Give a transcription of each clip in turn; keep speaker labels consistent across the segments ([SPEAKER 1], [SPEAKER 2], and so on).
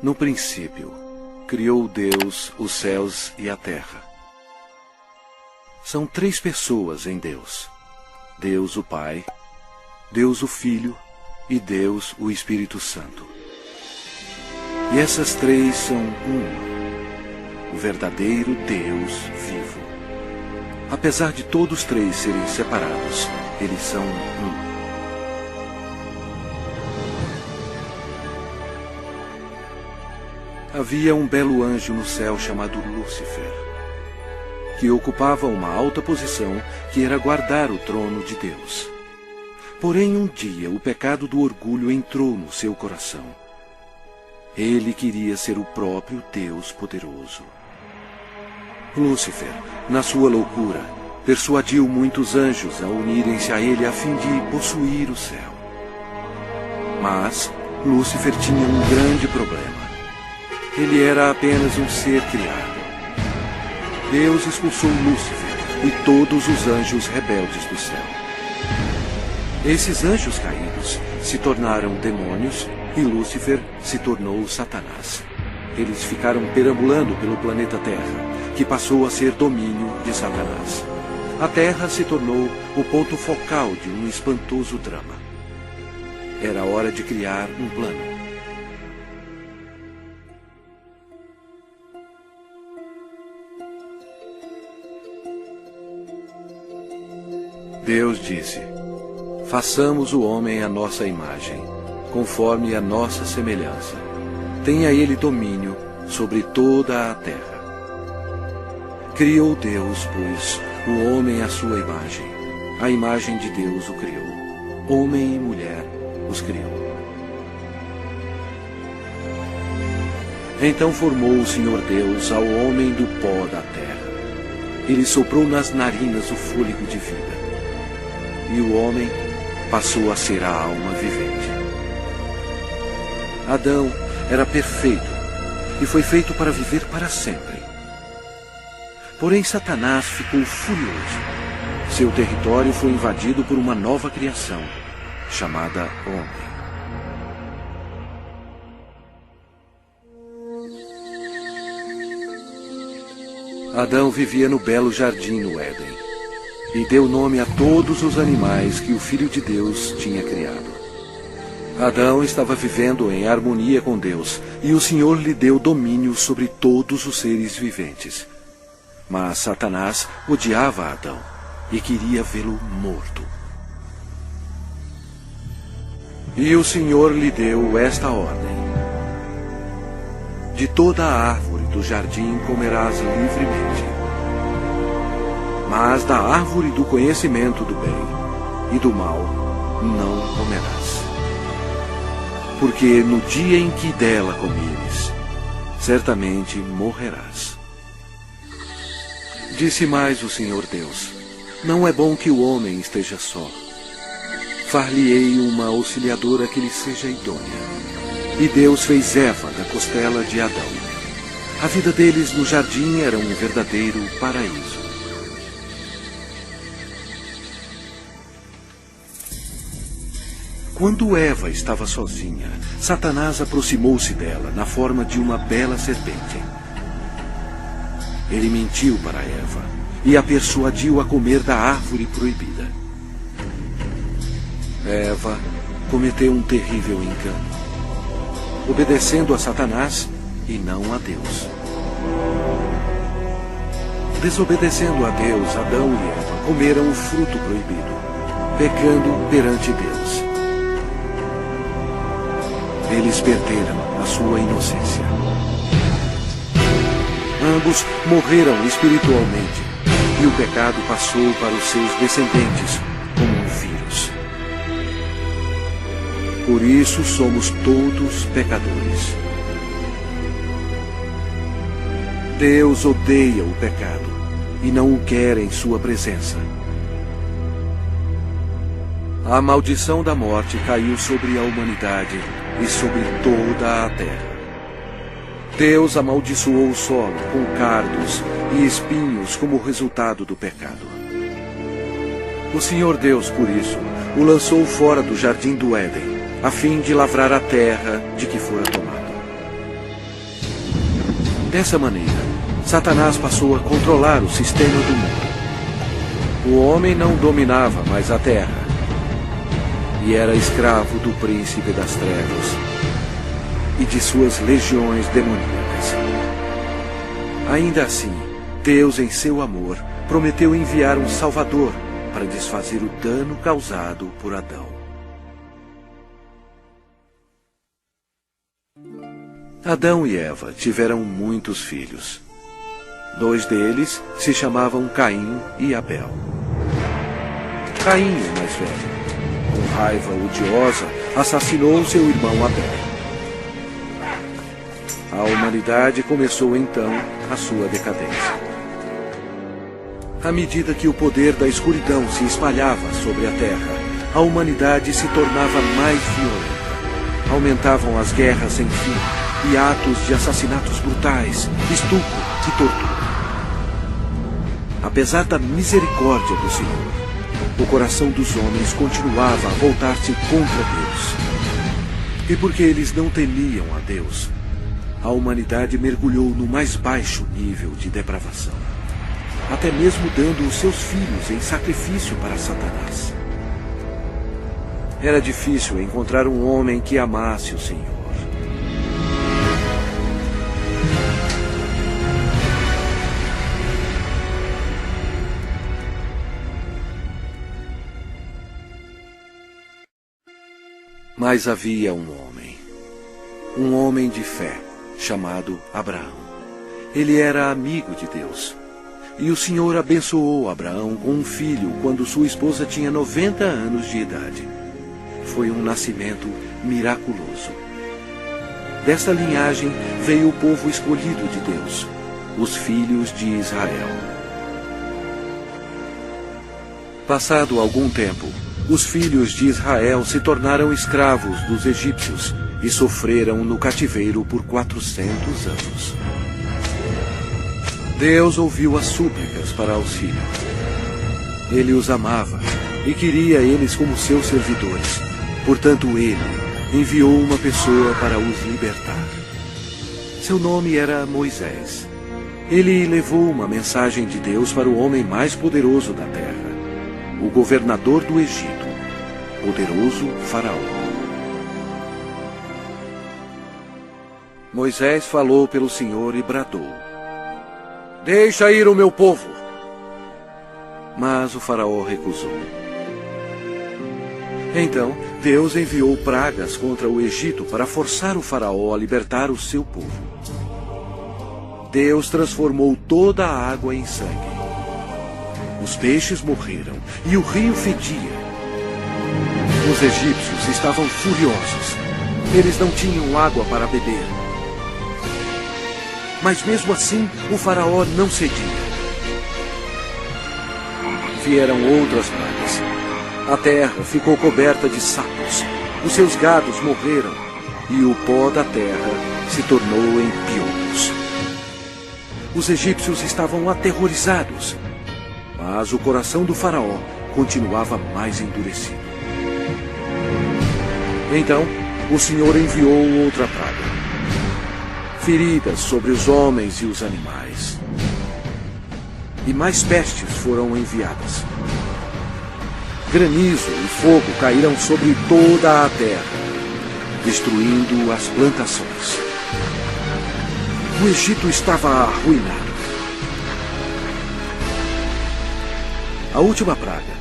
[SPEAKER 1] No princípio, criou Deus os céus e a terra. São três pessoas em Deus: Deus o Pai, Deus o Filho e Deus o Espírito Santo. E essas três são uma, o verdadeiro Deus vivo. Apesar de todos três serem separados, eles são um. Havia um belo anjo no céu chamado Lúcifer, que ocupava uma alta posição que era guardar o trono de Deus. Porém, um dia o pecado do orgulho entrou no seu coração. Ele queria ser o próprio Deus poderoso. Lúcifer, na sua loucura, persuadiu muitos anjos a unirem-se a ele a fim de possuir o céu. Mas Lúcifer tinha um grande problema. Ele era apenas um ser criado. Deus expulsou Lúcifer e todos os anjos rebeldes do céu. Esses anjos caídos se tornaram demônios e Lúcifer se tornou Satanás. Eles ficaram perambulando pelo planeta Terra, que passou a ser domínio de Satanás. A Terra se tornou o ponto focal de um espantoso drama. Era hora de criar um plano. Deus disse: façamos o homem à nossa imagem, conforme a nossa semelhança. Tenha ele domínio sobre toda a terra. Criou Deus, pois, o homem à sua imagem. A imagem de Deus o criou. Homem e mulher os criou. Então formou o Senhor Deus ao homem do pó da terra. Ele soprou nas narinas o fôlego de vida. E o homem passou a ser a alma vivente. Adão era perfeito e foi feito para viver para sempre. Porém, Satanás ficou furioso. Seu território foi invadido por uma nova criação, chamada homem. Adão vivia no belo jardim no Éden. E deu nome a todos os animais que o Filho de Deus tinha criado. Adão estava vivendo em harmonia com Deus, e o Senhor lhe deu domínio sobre todos os seres viventes. Mas Satanás odiava Adão e queria vê-lo morto. E o Senhor lhe deu esta ordem: de toda a árvore do jardim comerás livremente. Mas da árvore do conhecimento do bem e do mal não comerás. Porque no dia em que dela comeres, certamente morrerás. Disse mais o Senhor Deus: não é bom que o homem esteja só. Far-lhe-ei uma auxiliadora que lhe seja idônea. E Deus fez Eva da costela de Adão. A vida deles no jardim era um verdadeiro paraíso. Quando Eva estava sozinha, Satanás aproximou-se dela na forma de uma bela serpente. Ele mentiu para Eva e a persuadiu a comer da árvore proibida. Eva cometeu um terrível engano, obedecendo a Satanás e não a Deus. Desobedecendo a Deus, Adão e Eva comeram o fruto proibido, pecando perante Deus. Eles perderam a sua inocência. Ambos morreram espiritualmente, e o pecado passou para os seus descendentes como um vírus. Por isso somos todos pecadores. Deus odeia o pecado e não o quer em sua presença. A maldição da morte caiu sobre a humanidade e sobre toda a terra. Deus amaldiçoou o solo com cardos e espinhos como resultado do pecado. O Senhor Deus, por isso, o lançou fora do jardim do Éden, a fim de lavrar a terra de que fora tomado. Dessa maneira, Satanás passou a controlar o sistema do mundo. O homem não dominava mais a terra e era escravo do príncipe das trevas e de suas legiões demoníacas. Ainda assim, Deus, em seu amor, prometeu enviar um Salvador para desfazer o dano causado por Adão. Adão e Eva tiveram muitos filhos. 2 deles se chamavam Caim e Abel. Caim, o mais velho, com raiva odiosa, assassinou seu irmão Abel. A humanidade começou então a sua decadência. À medida que o poder da escuridão se espalhava sobre a terra, a humanidade se tornava mais violenta. Aumentavam as guerras sem fim e atos de assassinatos brutais, estupro e tortura. Apesar da misericórdia do Senhor, o coração dos homens continuava a voltar-se contra Deus. E porque eles não temiam a Deus, a humanidade mergulhou no mais baixo nível de depravação, até mesmo dando os seus filhos em sacrifício para Satanás. Era difícil encontrar um homem que amasse o Senhor. Mas havia um homem de fé, chamado Abraão. Ele era amigo de Deus. E o Senhor abençoou Abraão com um filho quando sua esposa tinha 90 anos de idade. Foi um nascimento miraculoso. Desta linhagem veio o povo escolhido de Deus, os filhos de Israel. Passado algum tempo, os filhos de Israel se tornaram escravos dos egípcios e sofreram no cativeiro por 400 anos. Deus ouviu as súplicas para auxílio. Ele os amava e queria eles como seus servidores. Portanto, ele enviou uma pessoa para os libertar. Seu nome era Moisés. Ele levou uma mensagem de Deus para o homem mais poderoso da terra, o governador do Egito, poderoso Faraó. Moisés falou pelo Senhor e bradou: "Deixa ir o meu povo." Mas o Faraó recusou. Então, Deus enviou pragas contra o Egito para forçar o Faraó a libertar o seu povo. Deus transformou toda a água em sangue. Os peixes morreram e o rio fedia. Os egípcios estavam furiosos. Eles não tinham água para beber. Mas mesmo assim, o Faraó não cedia. Vieram outras pragas. A terra ficou coberta de sapos. Os seus gados morreram e o pó da terra se tornou em piolhos. Os egípcios estavam aterrorizados, mas o coração do Faraó continuava mais endurecido. Então, o Senhor enviou outra praga: feridas sobre os homens e os animais. E mais pestes foram enviadas. Granizo e fogo caíram sobre toda a terra, destruindo as plantações. O Egito estava arruinado. A última praga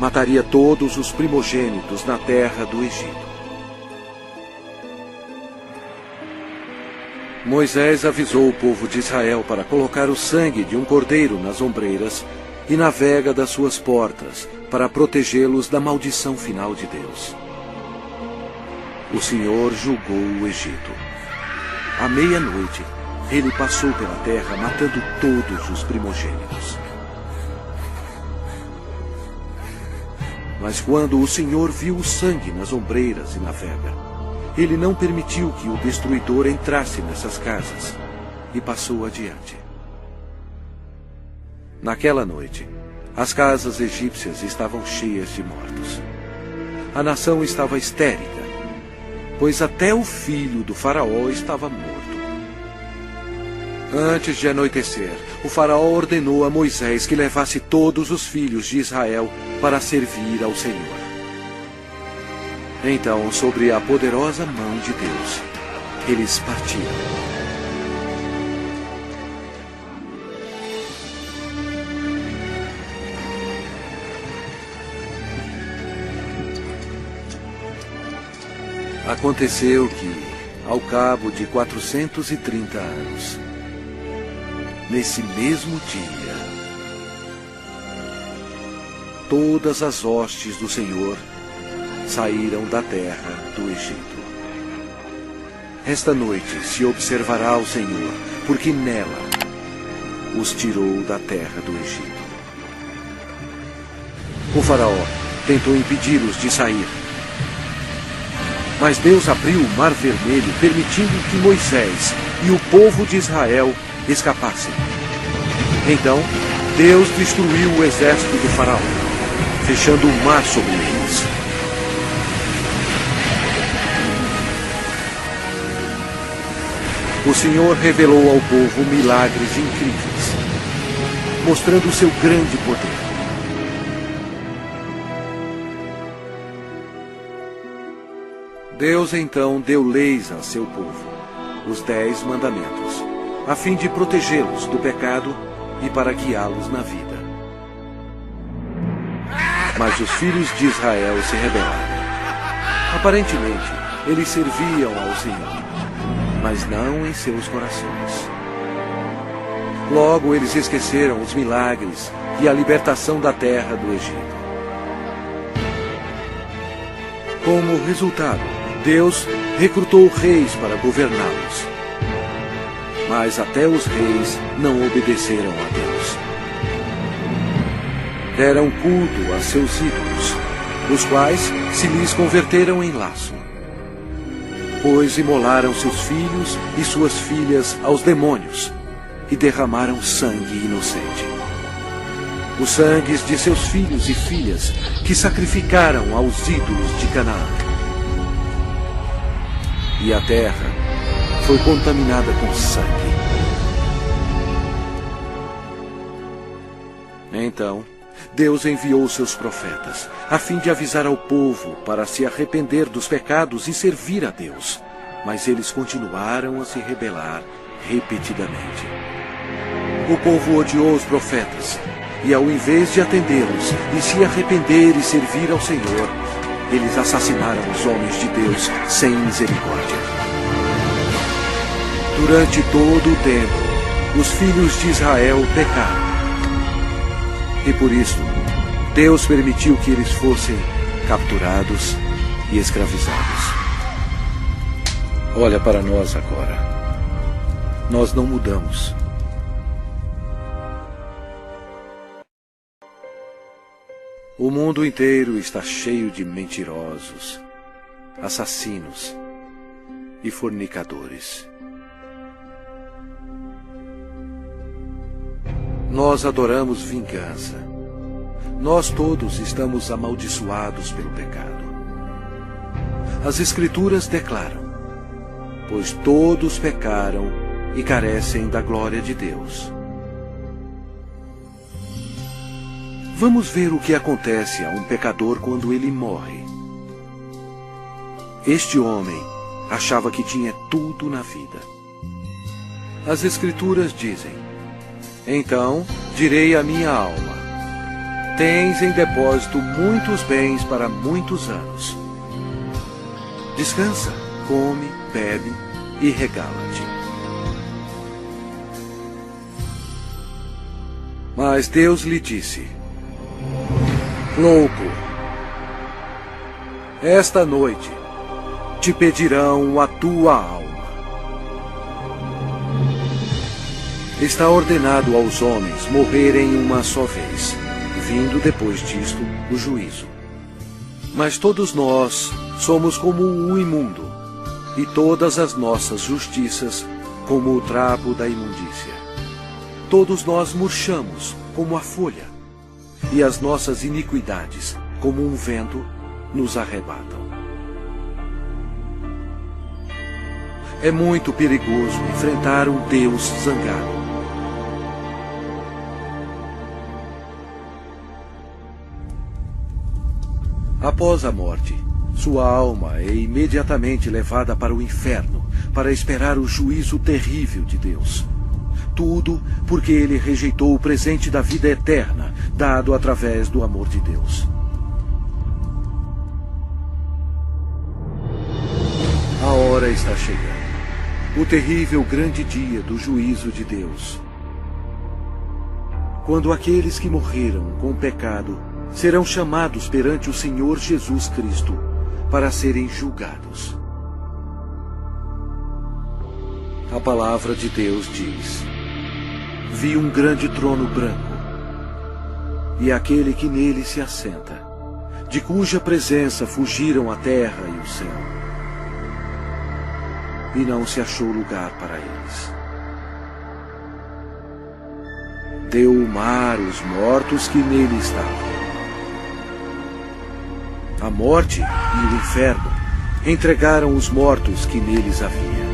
[SPEAKER 1] mataria todos os primogênitos na terra do Egito. Moisés avisou o povo de Israel para colocar o sangue de um cordeiro nas ombreiras e na vega das suas portas, para protegê-los da maldição final de Deus. O Senhor julgou o Egito. À meia-noite, ele passou pela terra matando todos os primogênitos. Mas quando o Senhor viu o sangue nas ombreiras e na vega, ele não permitiu que o destruidor entrasse nessas casas e passou adiante. Naquela noite, as casas egípcias estavam cheias de mortos. A nação estava histérica, pois até o filho do Faraó estava morto. Antes de anoitecer, o faraó ordenou a Moisés que levasse todos os filhos de Israel para servir ao Senhor. Então, sobre a poderosa mão de Deus, eles partiram. Aconteceu que, ao cabo de 430 anos, nesse mesmo dia, todas as hostes do Senhor saíram da terra do Egito. Esta noite se observará o Senhor, porque nela os tirou da terra do Egito. O faraó tentou impedi-los de sair, mas Deus abriu o Mar Vermelho, permitindo que Moisés e o povo de Israel escapassem. Então, Deus destruiu o exército do faraó, fechando o mar sobre eles. O Senhor revelou ao povo milagres incríveis, mostrando o seu grande poder. Deus então deu leis a seu povo, os 10 mandamentos, a fim de protegê-los do pecado e para guiá-los na vida. Mas os filhos de Israel se rebelaram. Aparentemente, eles serviam ao Senhor, mas não em seus corações. Logo, eles esqueceram os milagres e a libertação da terra do Egito. Como resultado, Deus recrutou reis para governá-los. Mas até os reis não obedeceram a Deus. Deram culto a seus ídolos, os quais se lhes converteram em laço. Pois imolaram seus filhos e suas filhas aos demônios e derramaram sangue inocente. Os sangues de seus filhos e filhas que sacrificaram aos ídolos de Canaã. E a terra foi contaminada com sangue. Então, Deus enviou seus profetas, a fim de avisar ao povo para se arrepender dos pecados e servir a Deus. Mas eles continuaram a se rebelar repetidamente. O povo odiou os profetas, e ao invés de atendê-los e se arrepender e servir ao Senhor, eles assassinaram os homens de Deus sem misericórdia. Durante todo o tempo, os filhos de Israel pecaram. E por isso, Deus permitiu que eles fossem capturados e escravizados. Olha para nós agora. Nós não mudamos. O mundo inteiro está cheio de mentirosos, assassinos e fornicadores. Nós adoramos vingança. Nós todos estamos amaldiçoados pelo pecado. As Escrituras declaram: pois todos pecaram e carecem da glória de Deus. Vamos ver o que acontece a um pecador quando ele morre. Este homem achava que tinha tudo na vida. As Escrituras dizem: então direi à minha alma: tens em depósito muitos bens para muitos anos. Descansa, come, bebe e regala-te. Mas Deus lhe disse: louco, esta noite te pedirão a tua alma. Está ordenado aos homens morrerem uma só vez, vindo depois disto o juízo. Mas todos nós somos como o imundo, e todas as nossas justiças como o trapo da imundícia. Todos nós murchamos como a folha, e as nossas iniquidades, como um vento, nos arrebatam. É muito perigoso enfrentar um Deus zangado. Após a morte, sua alma é imediatamente levada para o inferno para esperar o juízo terrível de Deus. Tudo porque ele rejeitou o presente da vida eterna, dado através do amor de Deus. A hora está chegando. O terrível grande dia do juízo de Deus. Quando aqueles que morreram com o pecado serão chamados perante o Senhor Jesus Cristo para serem julgados. A palavra de Deus diz: vi um grande trono branco, e aquele que nele se assenta, de cuja presença fugiram a terra e o céu. E não se achou lugar para eles. Deu o mar os mortos que nele estavam. A morte e o inferno entregaram os mortos que neles havia.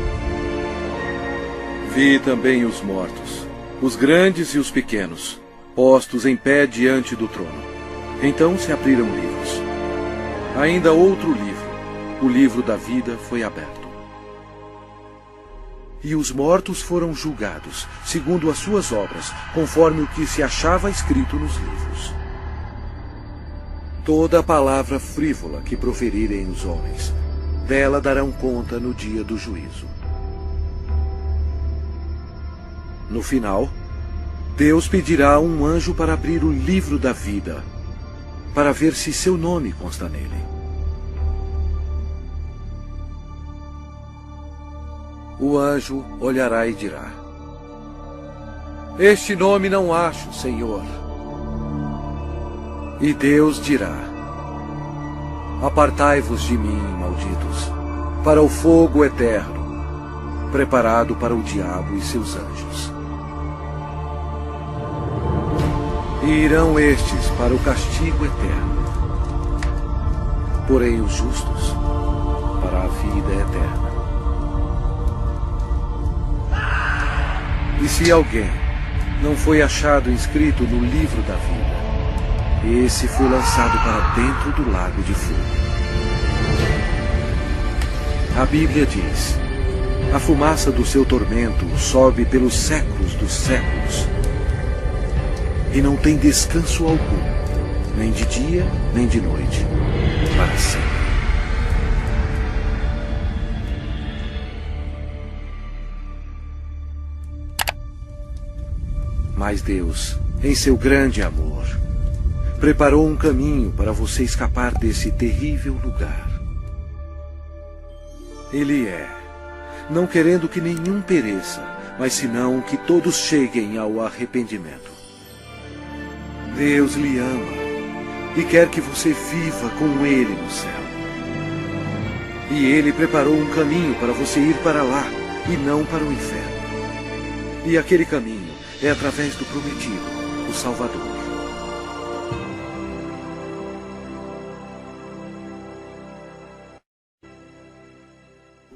[SPEAKER 1] Vi também os mortos, os grandes e os pequenos, postos em pé diante do trono. Então se abriram livros. Ainda outro livro, o livro da vida, foi aberto. E os mortos foram julgados, segundo as suas obras, conforme o que se achava escrito nos livros. Toda palavra frívola que proferirem os homens, dela darão conta no dia do juízo. No final, Deus pedirá a um anjo para abrir o livro da vida, para ver se seu nome consta nele. O anjo olhará e dirá: este nome não acho, Senhor. E Deus dirá: apartai-vos de mim, malditos, para o fogo eterno, preparado para o diabo e seus anjos. E irão estes para o castigo eterno, porém os justos para a vida eterna. E se alguém não foi achado inscrito no livro da vida, esse foi lançado para dentro do lago de fogo. A Bíblia diz: a fumaça do seu tormento sobe pelos séculos dos séculos, e não tem descanso algum, nem de dia, nem de noite, para sempre. Mas Deus, em seu grande amor, preparou um caminho para você escapar desse terrível lugar. Ele não querendo que nenhum pereça, mas senão que todos cheguem ao arrependimento. Deus lhe ama e quer que você viva com Ele no céu. E Ele preparou um caminho para você ir para lá e não para o inferno. E aquele caminho é através do prometido, o Salvador.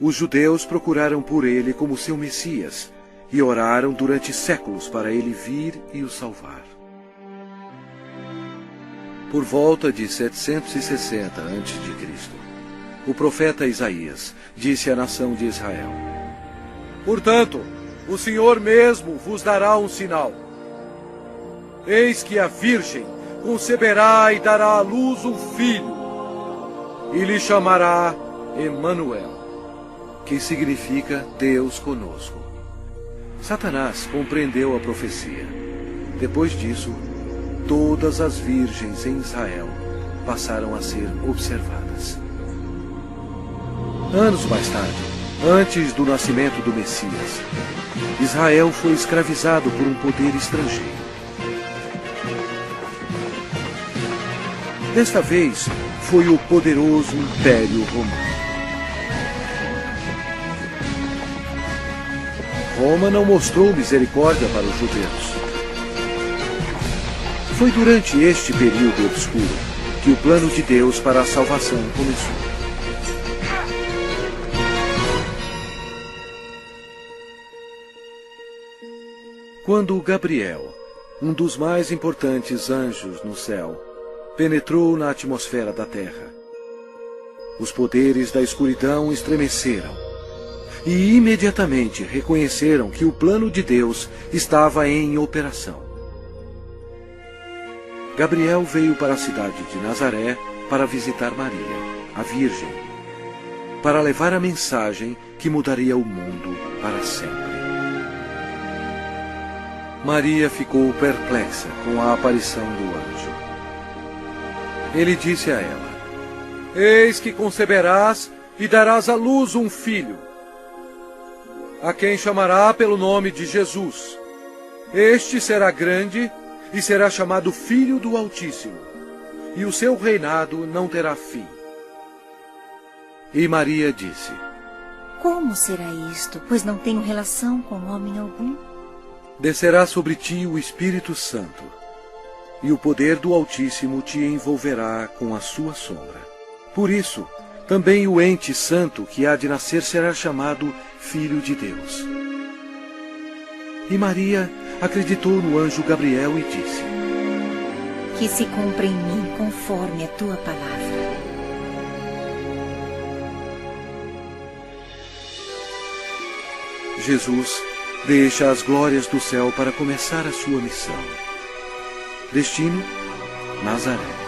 [SPEAKER 1] Os judeus procuraram por ele como seu Messias e oraram durante séculos para ele vir e o salvar. Por volta de 760 a.C., o profeta Isaías disse à nação de Israel: portanto, o Senhor mesmo vos dará um sinal. Eis que a Virgem conceberá e dará à luz um filho, e lhe chamará Emanuel, que significa Deus conosco. Satanás compreendeu a profecia. Depois disso, todas as virgens em Israel passaram a ser observadas. Anos mais tarde, antes do nascimento do Messias, Israel foi escravizado por um poder estrangeiro. Desta vez, foi o poderoso Império Romano. Roma não mostrou misericórdia para os judeus. Foi durante este período obscuro que o plano de Deus para a salvação começou. Quando Gabriel, um dos mais importantes anjos no céu, penetrou na atmosfera da terra, os poderes da escuridão estremeceram e imediatamente reconheceram que o plano de Deus estava em operação. Gabriel veio para a cidade de Nazaré para visitar Maria, a Virgem, para levar a mensagem que mudaria o mundo para sempre. Maria ficou perplexa com a aparição do anjo. Ele disse a ela: Eis que conceberás e darás à luz um filho, a quem chamará pelo nome de Jesus. Este será grande e será chamado Filho do Altíssimo, e o seu reinado não terá fim. E Maria disse:
[SPEAKER 2] Como será isto, pois não tenho relação com homem algum?
[SPEAKER 1] Descerá sobre ti o Espírito Santo, e o poder do Altíssimo te envolverá com a sua sombra. Por isso, também o ente santo que há de nascer será chamado Filho de Deus. E Maria acreditou no anjo Gabriel e disse:
[SPEAKER 2] Que se cumpra em mim conforme a tua palavra.
[SPEAKER 1] Jesus deixa as glórias do céu para começar a sua missão. Destino: Nazaré.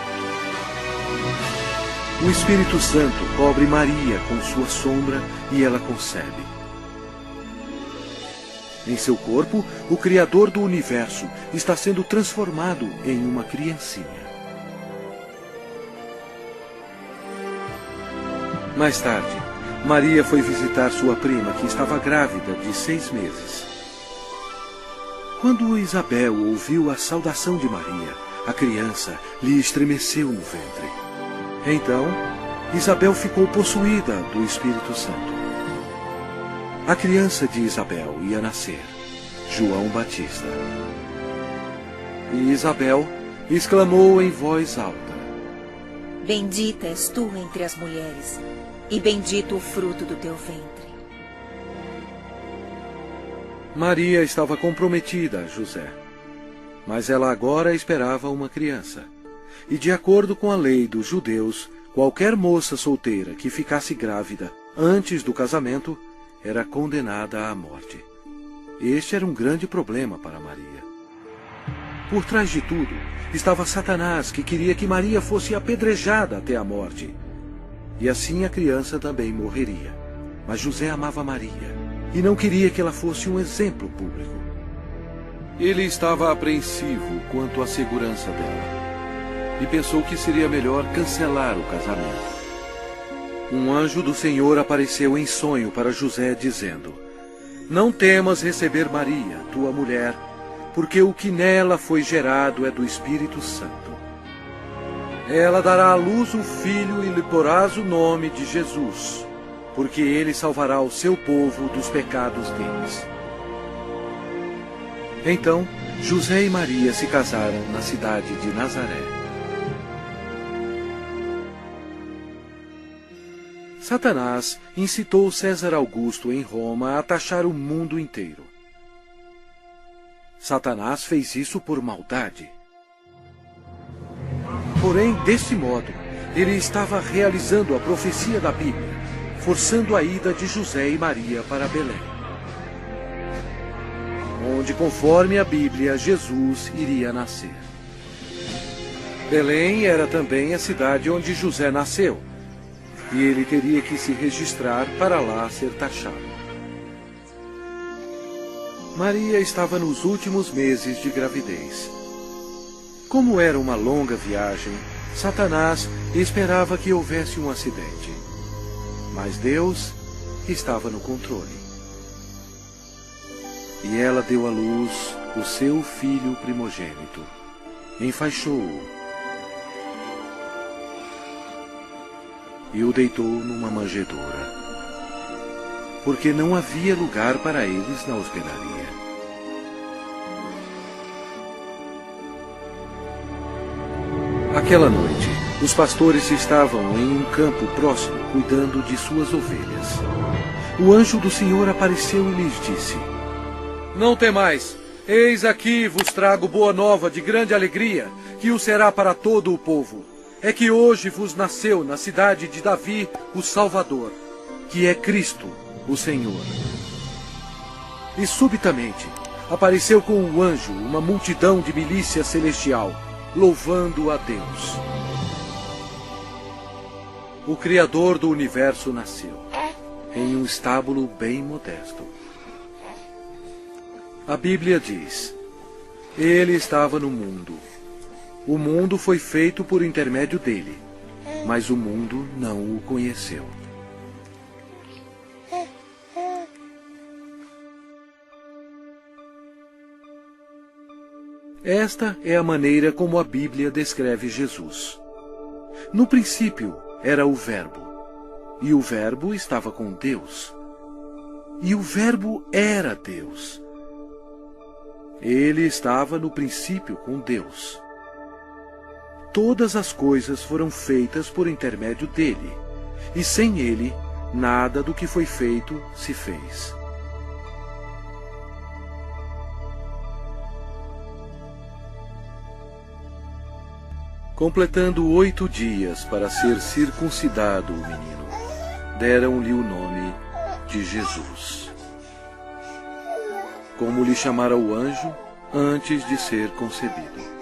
[SPEAKER 1] O Espírito Santo cobre Maria com sua sombra e ela concebe. Em seu corpo, o Criador do universo está sendo transformado em uma criancinha. Mais tarde, Maria foi visitar sua prima, que estava grávida de 6 meses. Quando Isabel ouviu a saudação de Maria, a criança lhe estremeceu no ventre. Então, Isabel ficou possuída do Espírito Santo. A criança de Isabel ia nascer, João Batista. E Isabel exclamou em voz alta:
[SPEAKER 2] Bendita és tu entre as mulheres, e bendito o fruto do teu ventre.
[SPEAKER 1] Maria estava comprometida a José, mas ela agora esperava uma criança. E de acordo com a lei dos judeus, qualquer moça solteira que ficasse grávida antes do casamento era condenada à morte. Este era um grande problema para Maria. Por trás de tudo estava Satanás, que queria que Maria fosse apedrejada até a morte. E assim a criança também morreria. Mas José amava Maria e não queria que ela fosse um exemplo público. Ele estava apreensivo quanto à segurança dela e pensou que seria melhor cancelar o casamento. Um anjo do Senhor apareceu em sonho para José, dizendo: Não temas receber Maria, tua mulher, porque o que nela foi gerado é do Espírito Santo. Ela dará à luz um filho e lhe porás o nome de Jesus, porque ele salvará o seu povo dos pecados deles. Então, José e Maria se casaram na cidade de Nazaré. Satanás incitou César Augusto em Roma a taxar o mundo inteiro. Satanás fez isso por maldade. Porém, desse modo, ele estava realizando a profecia da Bíblia, forçando a ida de José e Maria para Belém, onde, conforme a Bíblia, Jesus iria nascer. Belém era também a cidade onde José nasceu, e ele teria que se registrar para lá ser taxado. Maria estava nos últimos meses de gravidez. Como era uma longa viagem, Satanás esperava que houvesse um acidente. Mas Deus estava no controle. E ela deu à luz o seu filho primogênito. Enfaixou-o e o deitou numa manjedoura, porque não havia lugar para eles na hospedaria. Aquela noite, os pastores estavam em um campo próximo, cuidando de suas ovelhas. O anjo do Senhor apareceu e lhes disse: Não temais, Eis aqui vos trago boa nova de grande alegria, que o será para todo o povo. É que hoje vos nasceu na cidade de Davi o Salvador, que é Cristo, o Senhor. E subitamente apareceu com um anjo uma multidão de milícia celestial, louvando a Deus. O Criador do universo nasceu, em um estábulo bem modesto. A Bíblia diz: Ele estava no mundo. O mundo foi feito por intermédio dele, mas o mundo não o conheceu. Esta é a maneira como a Bíblia descreve Jesus. No princípio era o Verbo, e o Verbo estava com Deus, e o Verbo era Deus. Ele estava no princípio com Deus. Todas as coisas foram feitas por intermédio dele, e sem ele, nada do que foi feito se fez. Completando 8 dias para ser circuncidado o menino, deram-lhe o nome de Jesus, como lhe chamara o anjo antes de ser concebido.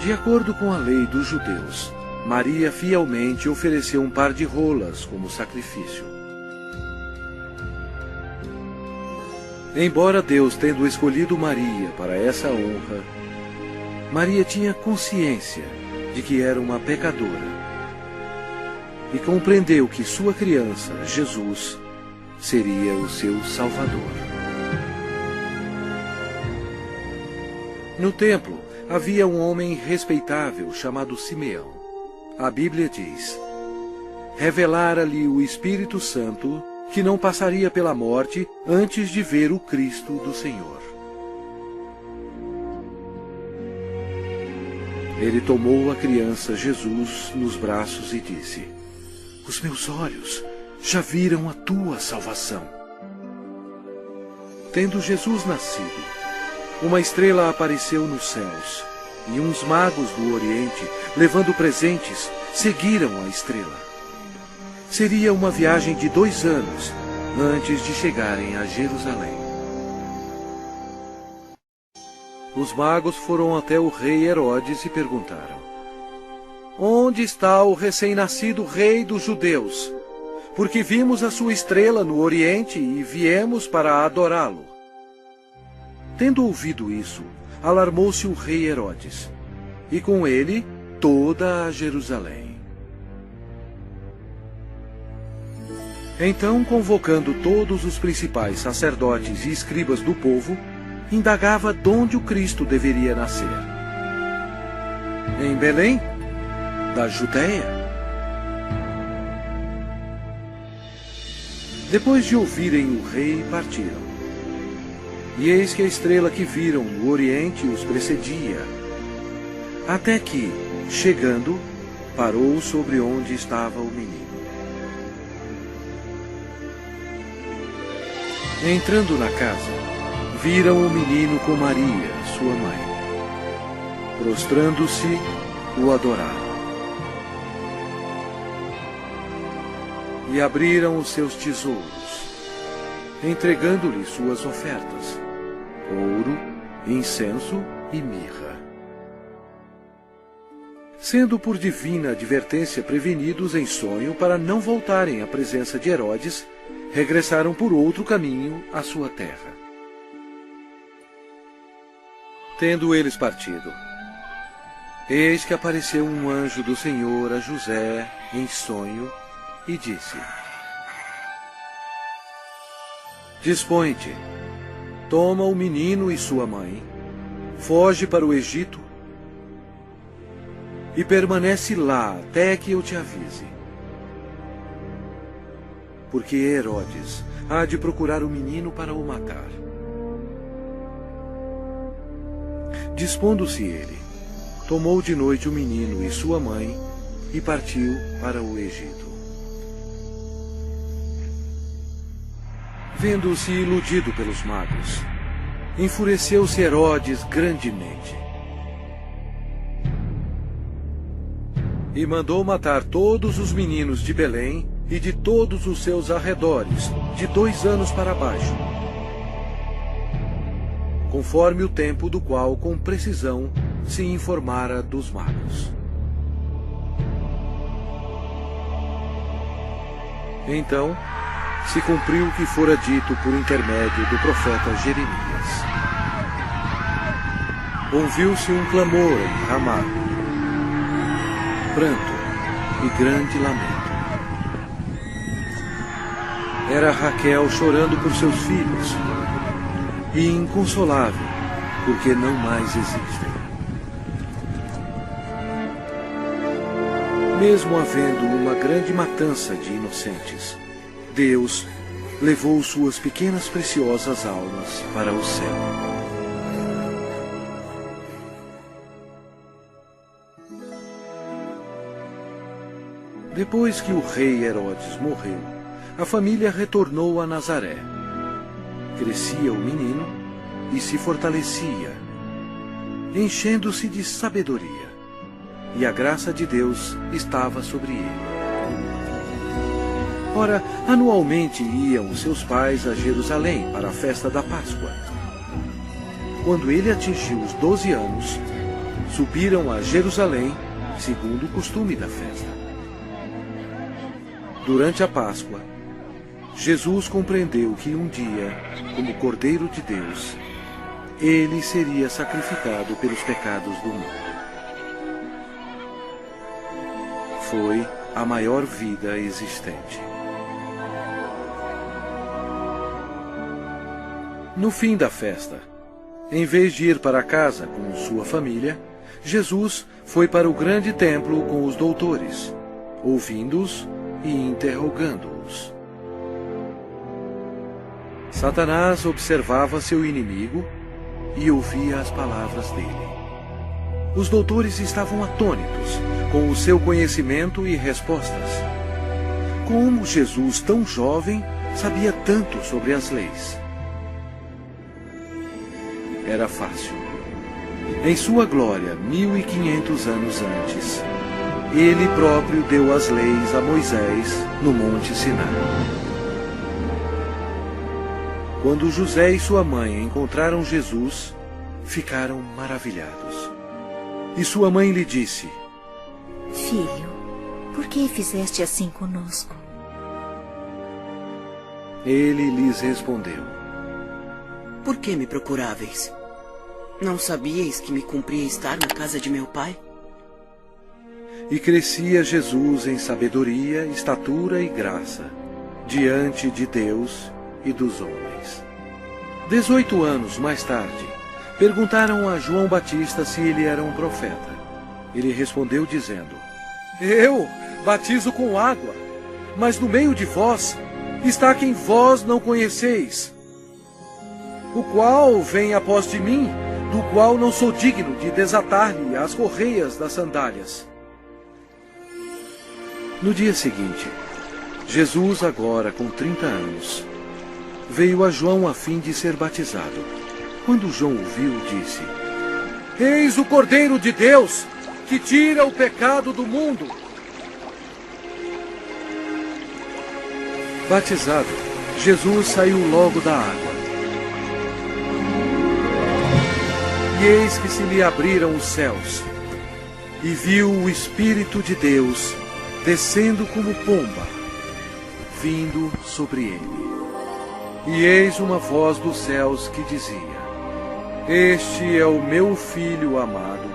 [SPEAKER 1] De acordo com a lei dos judeus, Maria fielmente ofereceu um par de rolas como sacrifício. Embora Deus tendo escolhido Maria para essa honra, Maria tinha consciência de que era uma pecadora e compreendeu que sua criança, Jesus, seria o seu Salvador. No templo havia um homem respeitável chamado Simeão. A Bíblia diz: revelara-lhe o Espírito Santo que não passaria pela morte antes de ver o Cristo do Senhor. Ele tomou a criança Jesus nos braços e disse: os meus olhos já viram a tua salvação. Tendo Jesus nascido, uma estrela apareceu nos céus, e uns magos do Oriente, levando presentes, seguiram a estrela. Seria uma viagem de 2 anos antes de chegarem a Jerusalém. Os magos foram até o rei Herodes e perguntaram: onde está o recém-nascido rei dos judeus? Porque vimos a sua estrela no Oriente e viemos para adorá-lo. Tendo ouvido isso, alarmou-se o rei Herodes, e com ele toda a Jerusalém. Então, convocando todos os principais sacerdotes e escribas do povo, indagava donde o Cristo deveria nascer. Em Belém, da Judéia. Depois de ouvirem o rei, partiram. E eis que a estrela que viram no Oriente os precedia, até que, chegando, parou sobre onde estava o menino. Entrando na casa, viram o menino com Maria, sua mãe. Prostrando-se, o adoraram. E abriram os seus tesouros, entregando-lhe suas ofertas: ouro, incenso e mirra. Sendo por divina advertência prevenidos em sonho para não voltarem à presença de Herodes, regressaram por outro caminho à sua terra. Tendo eles partido, eis que apareceu um anjo do Senhor a José em sonho e disse: dispõe-te, toma o menino e sua mãe, foge para o Egito e permanece lá até que eu te avise. Porque Herodes há de procurar o menino para o matar. Dispondo-se ele, tomou de noite o menino e sua mãe e partiu para o Egito. Vendo-se iludido pelos magos, enfureceu-se Herodes grandemente e mandou matar todos os meninos de Belém e de todos os seus arredores, de 2 anos para baixo, conforme o tempo do qual com precisão se informara dos magos. Então se cumpriu o que fora dito por intermédio do profeta Jeremias. Ouviu-se um clamor em Ramá, pranto e grande lamento. Era Raquel chorando por seus filhos, e inconsolável, porque não mais existem. Mesmo havendo uma grande matança de inocentes, Deus levou suas pequenas preciosas almas para o céu. Depois que o rei Herodes morreu, a família retornou a Nazaré. Crescia o menino e se fortalecia, enchendo-se de sabedoria, e a graça de Deus estava sobre ele. Ora, anualmente iam seus pais a Jerusalém para a festa da Páscoa. Quando ele atingiu os 12 anos, subiram a Jerusalém, segundo o costume da festa. Durante a Páscoa, Jesus compreendeu que um dia, como Cordeiro de Deus, ele seria sacrificado pelos pecados do mundo. Foi a maior vida existente. No fim da festa, em vez de ir para casa com sua família, Jesus foi para o grande templo com os doutores, ouvindo-os e interrogando-os. Satanás observava seu inimigo e ouvia as palavras dele. Os doutores estavam atônitos com o seu conhecimento e respostas. Como Jesus, tão jovem, sabia tanto sobre as leis? Era fácil. Em sua glória, 1500 anos antes, ele próprio deu as leis a Moisés no Monte Sinai. Quando José e sua mãe encontraram Jesus, ficaram maravilhados. E sua mãe lhe disse:
[SPEAKER 2] Filho, por que fizeste assim conosco?
[SPEAKER 1] Ele lhes respondeu:
[SPEAKER 3] Por que me procuráveis? Não sabíeis que me cumpria estar na casa de meu pai?
[SPEAKER 1] E crescia Jesus em sabedoria, estatura e graça, diante de Deus e dos homens. 18 anos mais tarde, perguntaram a João Batista se ele era um profeta. Ele respondeu dizendo: Eu batizo com água, mas no meio de vós está quem vós não conheceis, o qual vem após de mim, do qual não sou digno de desatar-lhe as correias das sandálias. No dia seguinte, Jesus, agora com 30 anos, veio a João a fim de ser batizado. Quando João o viu, disse: Eis o Cordeiro de Deus, que tira o pecado do mundo. Batizado, Jesus saiu logo da água. E eis que se lhe abriram os céus, e viu o Espírito de Deus descendo como pomba, vindo sobre ele. E eis uma voz dos céus que dizia: Este é o meu Filho amado,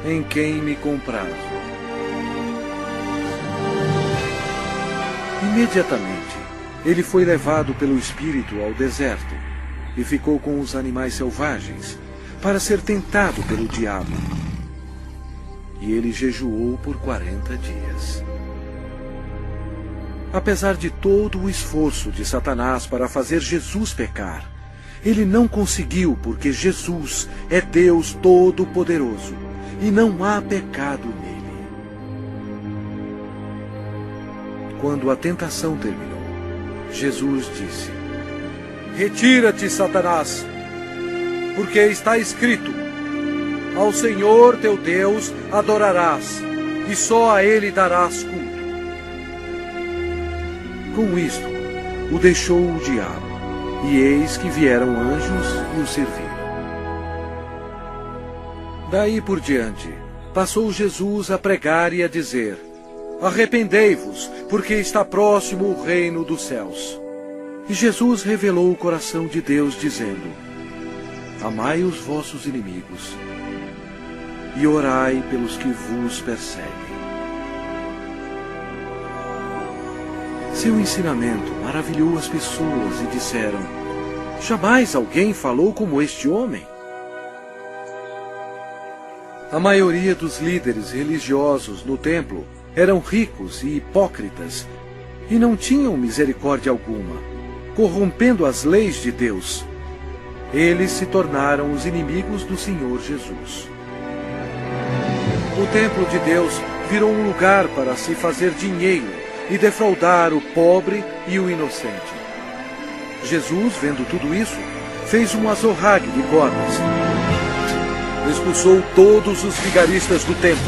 [SPEAKER 1] em quem me comprazo. Imediatamente, ele foi levado pelo Espírito ao deserto e ficou com os animais selvagens para ser tentado pelo diabo. E ele jejuou por 40 dias. Apesar de todo o esforço de Satanás para fazer Jesus pecar, ele não conseguiu, porque Jesus é Deus Todo-Poderoso e não há pecado nele. Quando a tentação terminou, Jesus disse: Retira-te, Satanás, porque está escrito: Ao Senhor teu Deus adorarás, e só a Ele darás culto. Com isto, o deixou o diabo, e eis que vieram anjos e o serviram. Daí por diante, passou Jesus a pregar e a dizer: Arrependei-vos, porque está próximo o reino dos céus. E Jesus revelou o coração de Deus, dizendo: Amai os vossos inimigos, e orai pelos que vos perseguem. Seu ensinamento maravilhou as pessoas e disseram: Jamais alguém falou como este homem. A maioria dos líderes religiosos no templo eram ricos e hipócritas e não tinham misericórdia alguma, corrompendo as leis de Deus. Eles se tornaram os inimigos do Senhor Jesus. O templo de Deus virou um lugar para se fazer dinheiro e defraudar o pobre e o inocente. Jesus, vendo tudo isso, fez um azorrague de cordas. Expulsou todos os vigaristas do templo.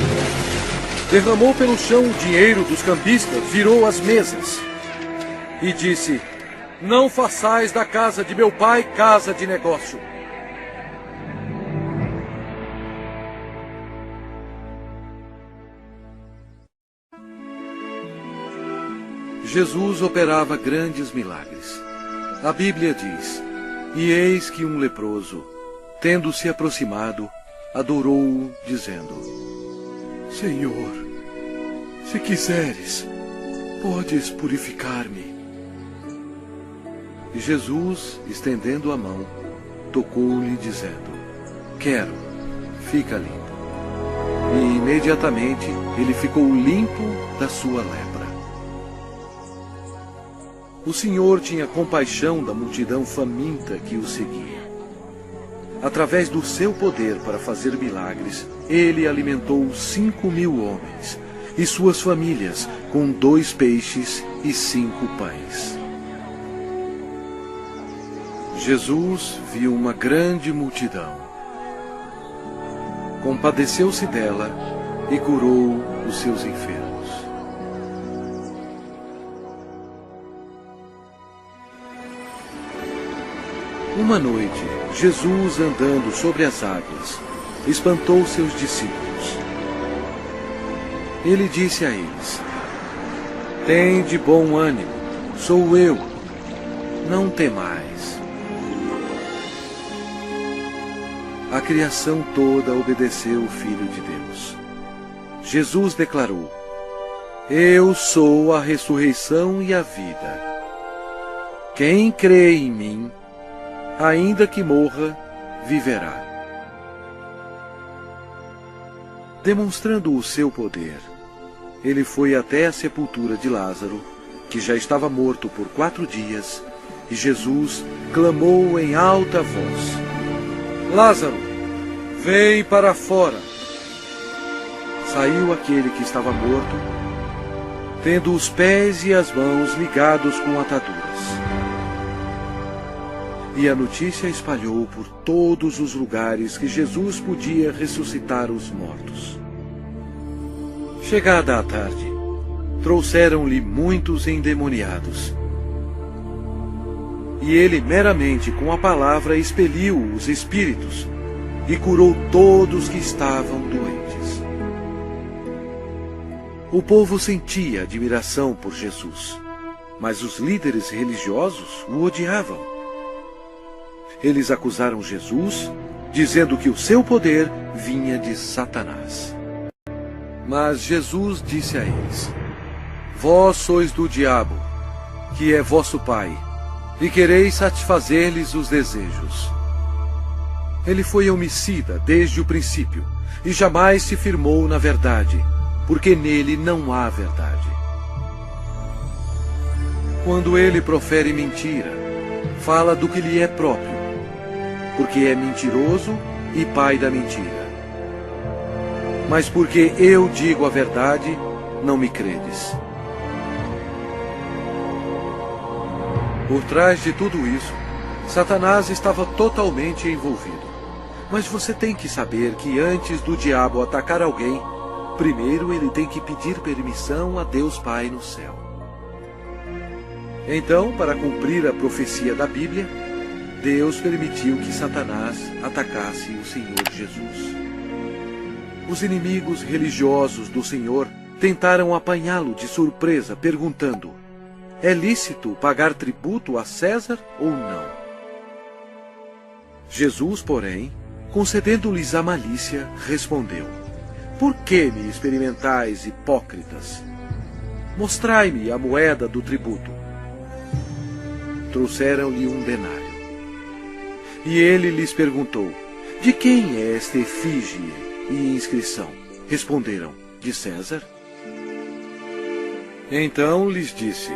[SPEAKER 1] Derramou pelo chão o dinheiro dos cambistas, virou as mesas. E disse: Não façais da casa de meu pai casa de negócio. Jesus operava grandes milagres. A Bíblia diz: E eis que um leproso, tendo se aproximado, adorou-o, dizendo: Senhor, se quiseres, podes purificar-me. E Jesus, estendendo a mão, tocou-lhe, dizendo: Quero, fica limpo. E imediatamente ele ficou limpo da sua lepra. O Senhor tinha compaixão da multidão faminta que o seguia. Através do seu poder para fazer milagres, ele alimentou 5.000 homens e suas famílias com 2 peixes e 5 pães. Jesus viu uma grande multidão. Compadeceu-se dela e curou os seus enfermos. Uma noite, Jesus, andando sobre as águas, espantou seus discípulos. Ele disse a eles: Tende bom ânimo, sou eu, não temais. A criação toda obedeceu o Filho de Deus. Jesus declarou: Eu sou a ressurreição e a vida. Quem crê em mim, ainda que morra, viverá. Demonstrando o seu poder, ele foi até a sepultura de Lázaro, que já estava morto por 4 dias, e Jesus clamou em alta voz: Lázaro, vem para fora! Saiu aquele que estava morto, tendo os pés e as mãos ligados com ataduras. E a notícia espalhou por todos os lugares que Jesus podia ressuscitar os mortos. Chegada a tarde, trouxeram-lhe muitos endemoniados. E ele meramente com a palavra expeliu os espíritos e curou todos que estavam doentes. O povo sentia admiração por Jesus, mas os líderes religiosos o odiavam. Eles acusaram Jesus, dizendo que o seu poder vinha de Satanás. Mas Jesus disse a eles: Vós sois do diabo, que é vosso pai, e quereis satisfazer-lhes os desejos. Ele foi homicida desde o princípio, e jamais se firmou na verdade, porque nele não há verdade. Quando ele profere mentira, fala do que lhe é próprio, porque é mentiroso e pai da mentira. Mas porque eu digo a verdade, não me credes. Por trás de tudo isso, Satanás estava totalmente envolvido. Mas você tem que saber que antes do diabo atacar alguém, primeiro ele tem que pedir permissão a Deus Pai no céu. Então, para cumprir a profecia da Bíblia, Deus permitiu que Satanás atacasse o Senhor Jesus. Os inimigos religiosos do Senhor tentaram apanhá-lo de surpresa, perguntando: é lícito pagar tributo a César ou não? Jesus, porém, concedendo-lhes a malícia, respondeu: por que me experimentais, hipócritas? Mostrai-me a moeda do tributo. Trouxeram-lhe um denário. E ele lhes perguntou: de quem é esta efígie e inscrição? Responderam: de César. Então lhes disse: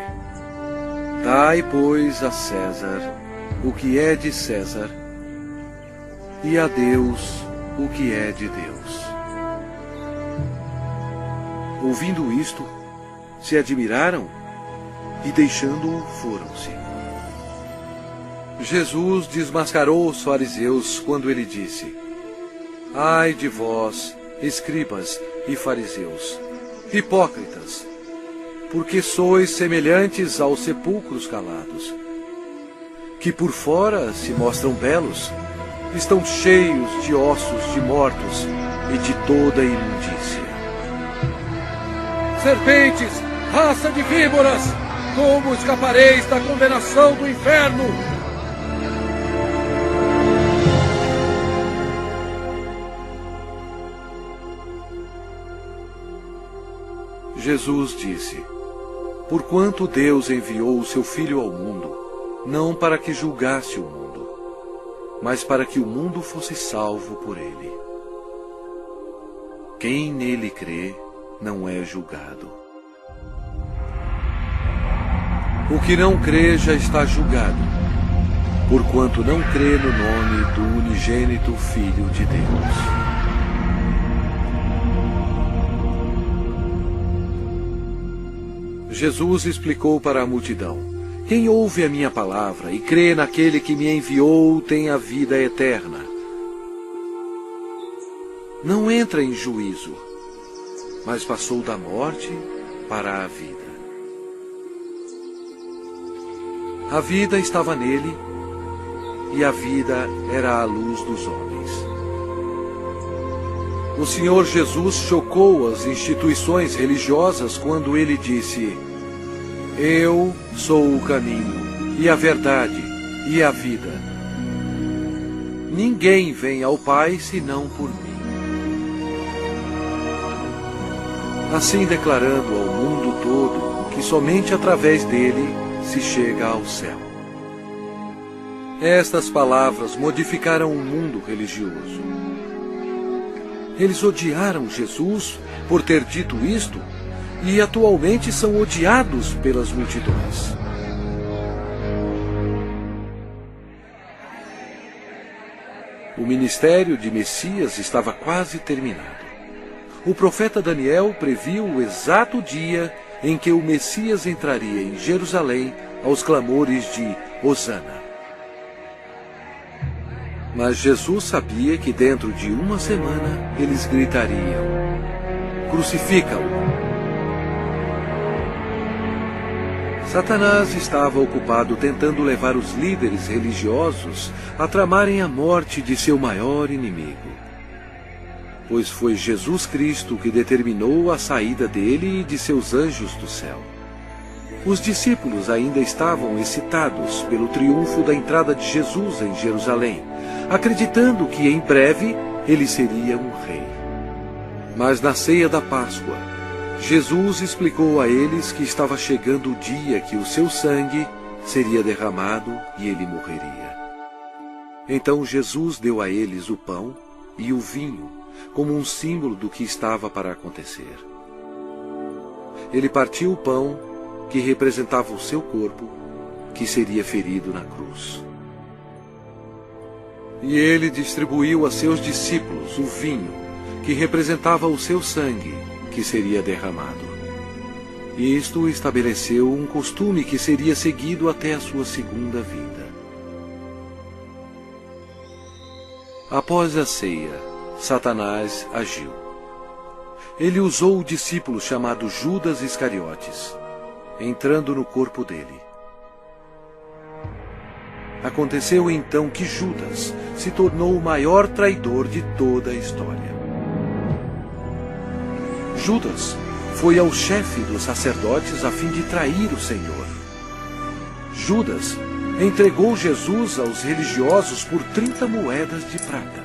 [SPEAKER 1] dai, pois, a César o que é de César, e a Deus o que é de Deus. Ouvindo isto, se admiraram e, deixando-o, foram-se. Jesus desmascarou os fariseus quando ele disse: ai de vós, escribas e fariseus, hipócritas, porque sois semelhantes aos sepulcros calados, que por fora se mostram belos, estão cheios de ossos de mortos e de toda imundícia. Serpentes, raça de víboras, como escapareis da condenação do inferno? Jesus disse: porquanto Deus enviou o seu Filho ao mundo, não para que julgasse o mundo, mas para que o mundo fosse salvo por ele. Quem nele crê não é julgado. O que não crê já está julgado, porquanto não crê no nome do unigênito Filho de Deus. Jesus explicou para a multidão: quem ouve a minha palavra e crê naquele que me enviou tem a vida eterna. Não entra em juízo, mas passou da morte para a vida. A vida estava nele, e a vida era a luz dos homens. O Senhor Jesus chocou as instituições religiosas quando ele disse: eu sou o caminho, e a verdade, e a vida. Ninguém vem ao Pai senão por mim. Assim declarando ao mundo todo que somente através dele se chega ao céu. Estas palavras modificaram o mundo religioso. Eles odiaram Jesus por ter dito isto e atualmente são odiados pelas multidões. O ministério de Messias estava quase terminado. O profeta Daniel previu o exato dia em que o Messias entraria em Jerusalém aos clamores de Hosana. Mas Jesus sabia que dentro de uma semana eles gritariam: crucifica-o! Satanás estava ocupado tentando levar os líderes religiosos a tramarem a morte de seu maior inimigo. Pois foi Jesus Cristo que determinou a saída dele e de seus anjos do céu. Os discípulos ainda estavam excitados pelo triunfo da entrada de Jesus em Jerusalém, acreditando que em breve ele seria um rei. Mas na ceia da Páscoa, Jesus explicou a eles que estava chegando o dia que o seu sangue seria derramado e ele morreria. Então Jesus deu a eles o pão e o vinho, como um símbolo do que estava para acontecer. Ele partiu o pão, que representava o seu corpo, que seria ferido na cruz. E ele distribuiu a seus discípulos o vinho, que representava o seu sangue, que seria derramado. Isto estabeleceu um costume que seria seguido até a sua segunda vida. Após a ceia, Satanás agiu. Ele usou o discípulo chamado Judas Iscariotes, entrando no corpo dele. Aconteceu então que Judas se tornou o maior traidor de toda a história. Judas foi ao chefe dos sacerdotes a fim de trair o Senhor. Judas entregou Jesus aos religiosos por 30 moedas de prata.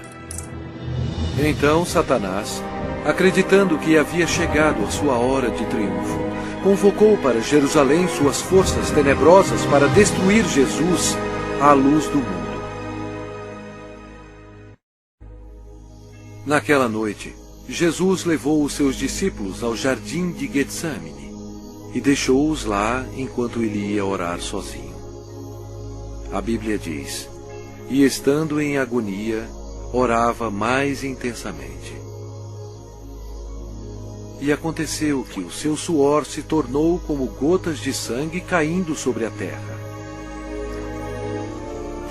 [SPEAKER 1] Então Satanás, acreditando que havia chegado a sua hora de triunfo, convocou para Jerusalém suas forças tenebrosas para destruir Jesus à luz do mundo. Naquela noite, Jesus levou os seus discípulos ao jardim de Getsamine e deixou-os lá enquanto ele ia orar sozinho. A Bíblia diz: e estando em agonia, orava mais intensamente. E aconteceu que o seu suor se tornou como gotas de sangue caindo sobre a terra.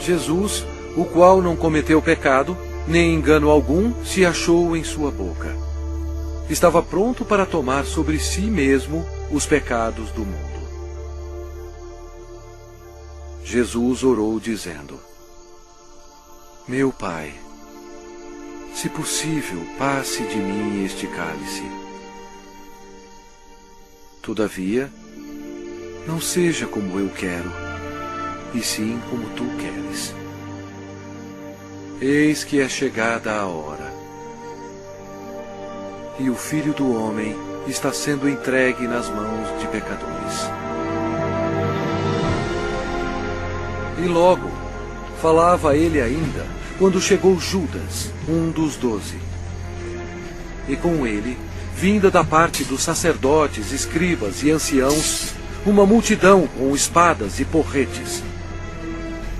[SPEAKER 1] Jesus, o qual não cometeu pecado, nem engano algum se achou em sua boca. Estava pronto para tomar sobre si mesmo os pecados do mundo. Jesus orou dizendo: meu Pai, se possível, passe de mim este cálice. Todavia, não seja como eu quero, e sim como tu queres. Eis que é chegada a hora, e o Filho do Homem está sendo entregue nas mãos de pecadores. E logo, falava ele ainda, quando chegou Judas, um dos 12. E com ele, vinda da parte dos sacerdotes, escribas e anciãos, uma multidão com espadas e porretes.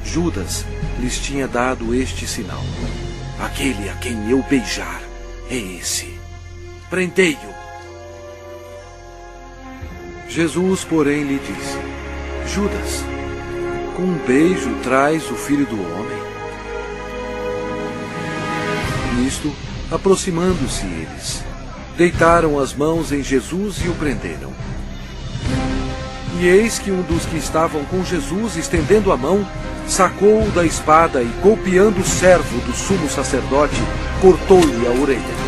[SPEAKER 1] Judas lhes tinha dado este sinal: aquele a quem eu beijar é esse. Prendei-o. Jesus, porém, lhe disse: Judas, com um beijo traz o Filho do Homem? Nisto, aproximando-se eles, deitaram as mãos em Jesus e o prenderam. E eis que um dos que estavam com Jesus, estendendo a mão, sacou-o da espada e, golpeando o servo do sumo sacerdote, cortou-lhe a orelha.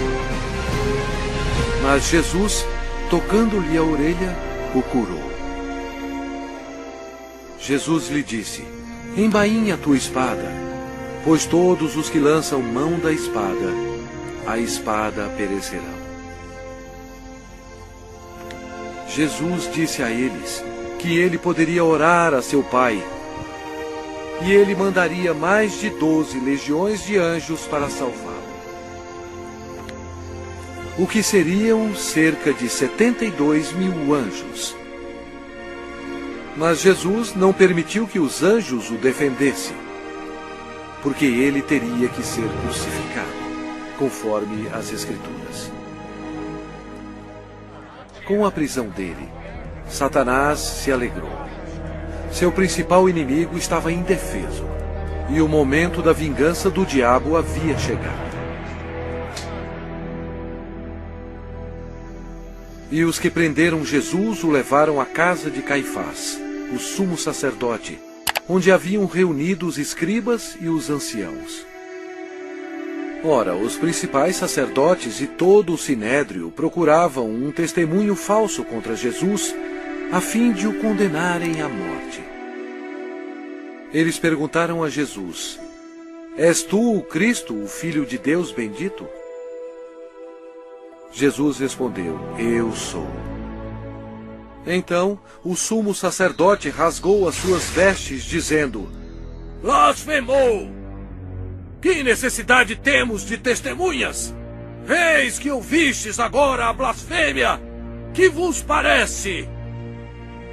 [SPEAKER 1] Mas Jesus, tocando-lhe a orelha, o curou. Jesus lhe disse: embainha a tua espada, pois todos os que lançam mão da espada, a espada perecerão. Jesus disse a eles que ele poderia orar a seu Pai, e ele mandaria mais de 12 legiões de anjos para salvá-lo. O que seriam cerca de 72.000 anjos. Mas Jesus não permitiu que os anjos o defendessem, porque ele teria que ser crucificado, conforme as Escrituras. Com a prisão dele, Satanás se alegrou. Seu principal inimigo estava indefeso, e o momento da vingança do diabo havia chegado. E os que prenderam Jesus o levaram à casa de Caifás, o sumo sacerdote, onde haviam reunido os escribas e os anciãos. Ora, os principais sacerdotes e todo o sinédrio procuravam um testemunho falso contra Jesus, a fim de o condenarem à morte. Eles perguntaram a Jesus: és tu o Cristo, o Filho de Deus bendito? Jesus respondeu: eu sou. Então o sumo sacerdote rasgou as suas vestes, dizendo: blasfemou! Que necessidade temos de testemunhas? Eis que ouvistes agora a blasfêmia! Que vos parece?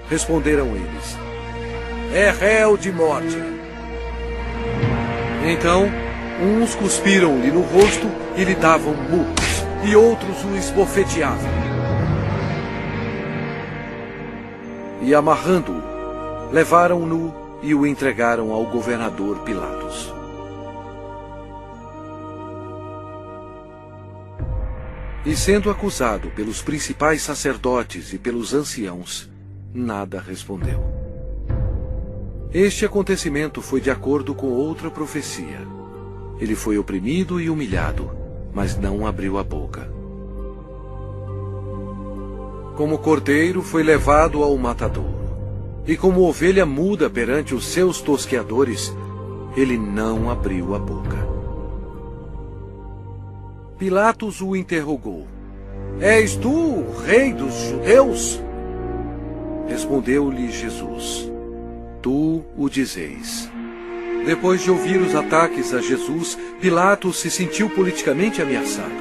[SPEAKER 1] Responderam eles: é réu de morte. Então, uns cuspiram-lhe no rosto e lhe davam murros, e outros o esbofeteavam. e, amarrando-o, levaram-no e o entregaram ao governador Pilatos. E sendo acusado pelos principais sacerdotes e pelos anciãos, nada respondeu. Este acontecimento foi de acordo com outra profecia. Ele foi oprimido e humilhado, mas não abriu a boca. Como cordeiro foi levado ao matadouro, e como ovelha muda perante os seus tosqueadores, ele não abriu a boca. Pilatos o interrogou: És tu o rei dos judeus? Respondeu-lhe Jesus: Tu o dizeis. Depois de ouvir os ataques a Jesus, Pilatos se sentiu politicamente ameaçado.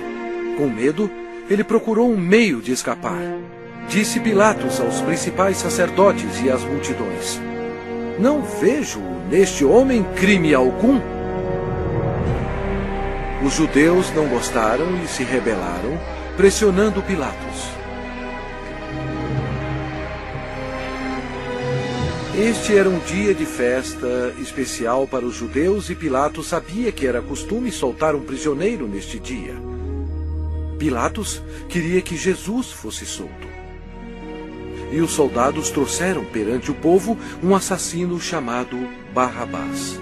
[SPEAKER 1] Com medo, ele procurou um meio de escapar. Disse Pilatos aos principais sacerdotes e às multidões: Não vejo neste homem crime algum. Os judeus não gostaram e se rebelaram, pressionando Pilatos. Este era um dia de festa especial para os judeus e Pilatos sabia que era costume soltar um prisioneiro neste dia. Pilatos queria que Jesus fosse solto. E os soldados trouxeram perante o povo um assassino chamado Barrabás.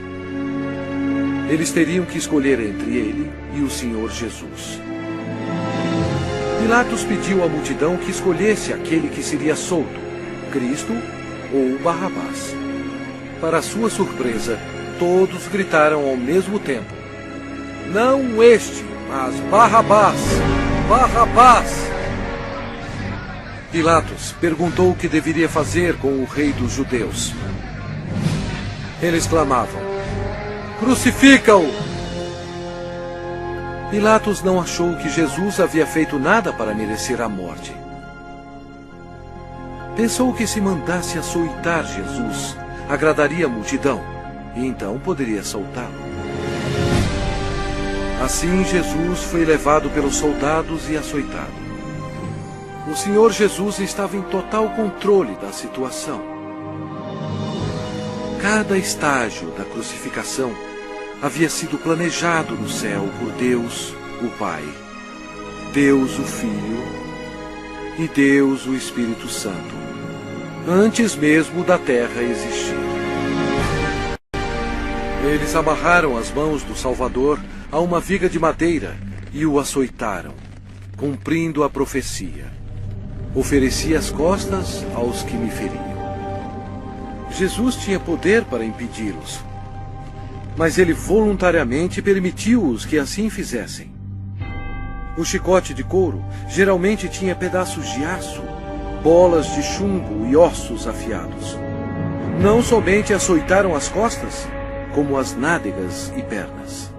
[SPEAKER 1] Eles teriam que escolher entre ele e o Senhor Jesus. Pilatos pediu à multidão que escolhesse aquele que seria solto, Cristo ou Barrabás. Para sua surpresa, todos gritaram ao mesmo tempo: Não este, mas Barrabás! Barrabás! Pilatos perguntou o que deveria fazer com o rei dos judeus. Eles clamavam: Crucifica-o! Pilatos não achou que Jesus havia feito nada para merecer a morte. Pensou que se mandasse açoitar Jesus, agradaria a multidão, e então poderia soltá-lo. Assim Jesus foi levado pelos soldados e açoitado. O Senhor Jesus estava em total controle da situação. Cada estágio da crucificação havia sido planejado no céu por Deus, o Pai, Deus, o Filho e Deus, o Espírito Santo, antes mesmo da terra existir. Eles amarraram as mãos do Salvador a uma viga de madeira e o açoitaram, cumprindo a profecia: Ofereci as costas aos que me feriam. Jesus tinha poder para impedi-los, mas ele voluntariamente permitiu-os que assim fizessem. O chicote de couro geralmente tinha pedaços de aço, bolas de chumbo e ossos afiados. Não somente açoitaram as costas, como as nádegas e pernas.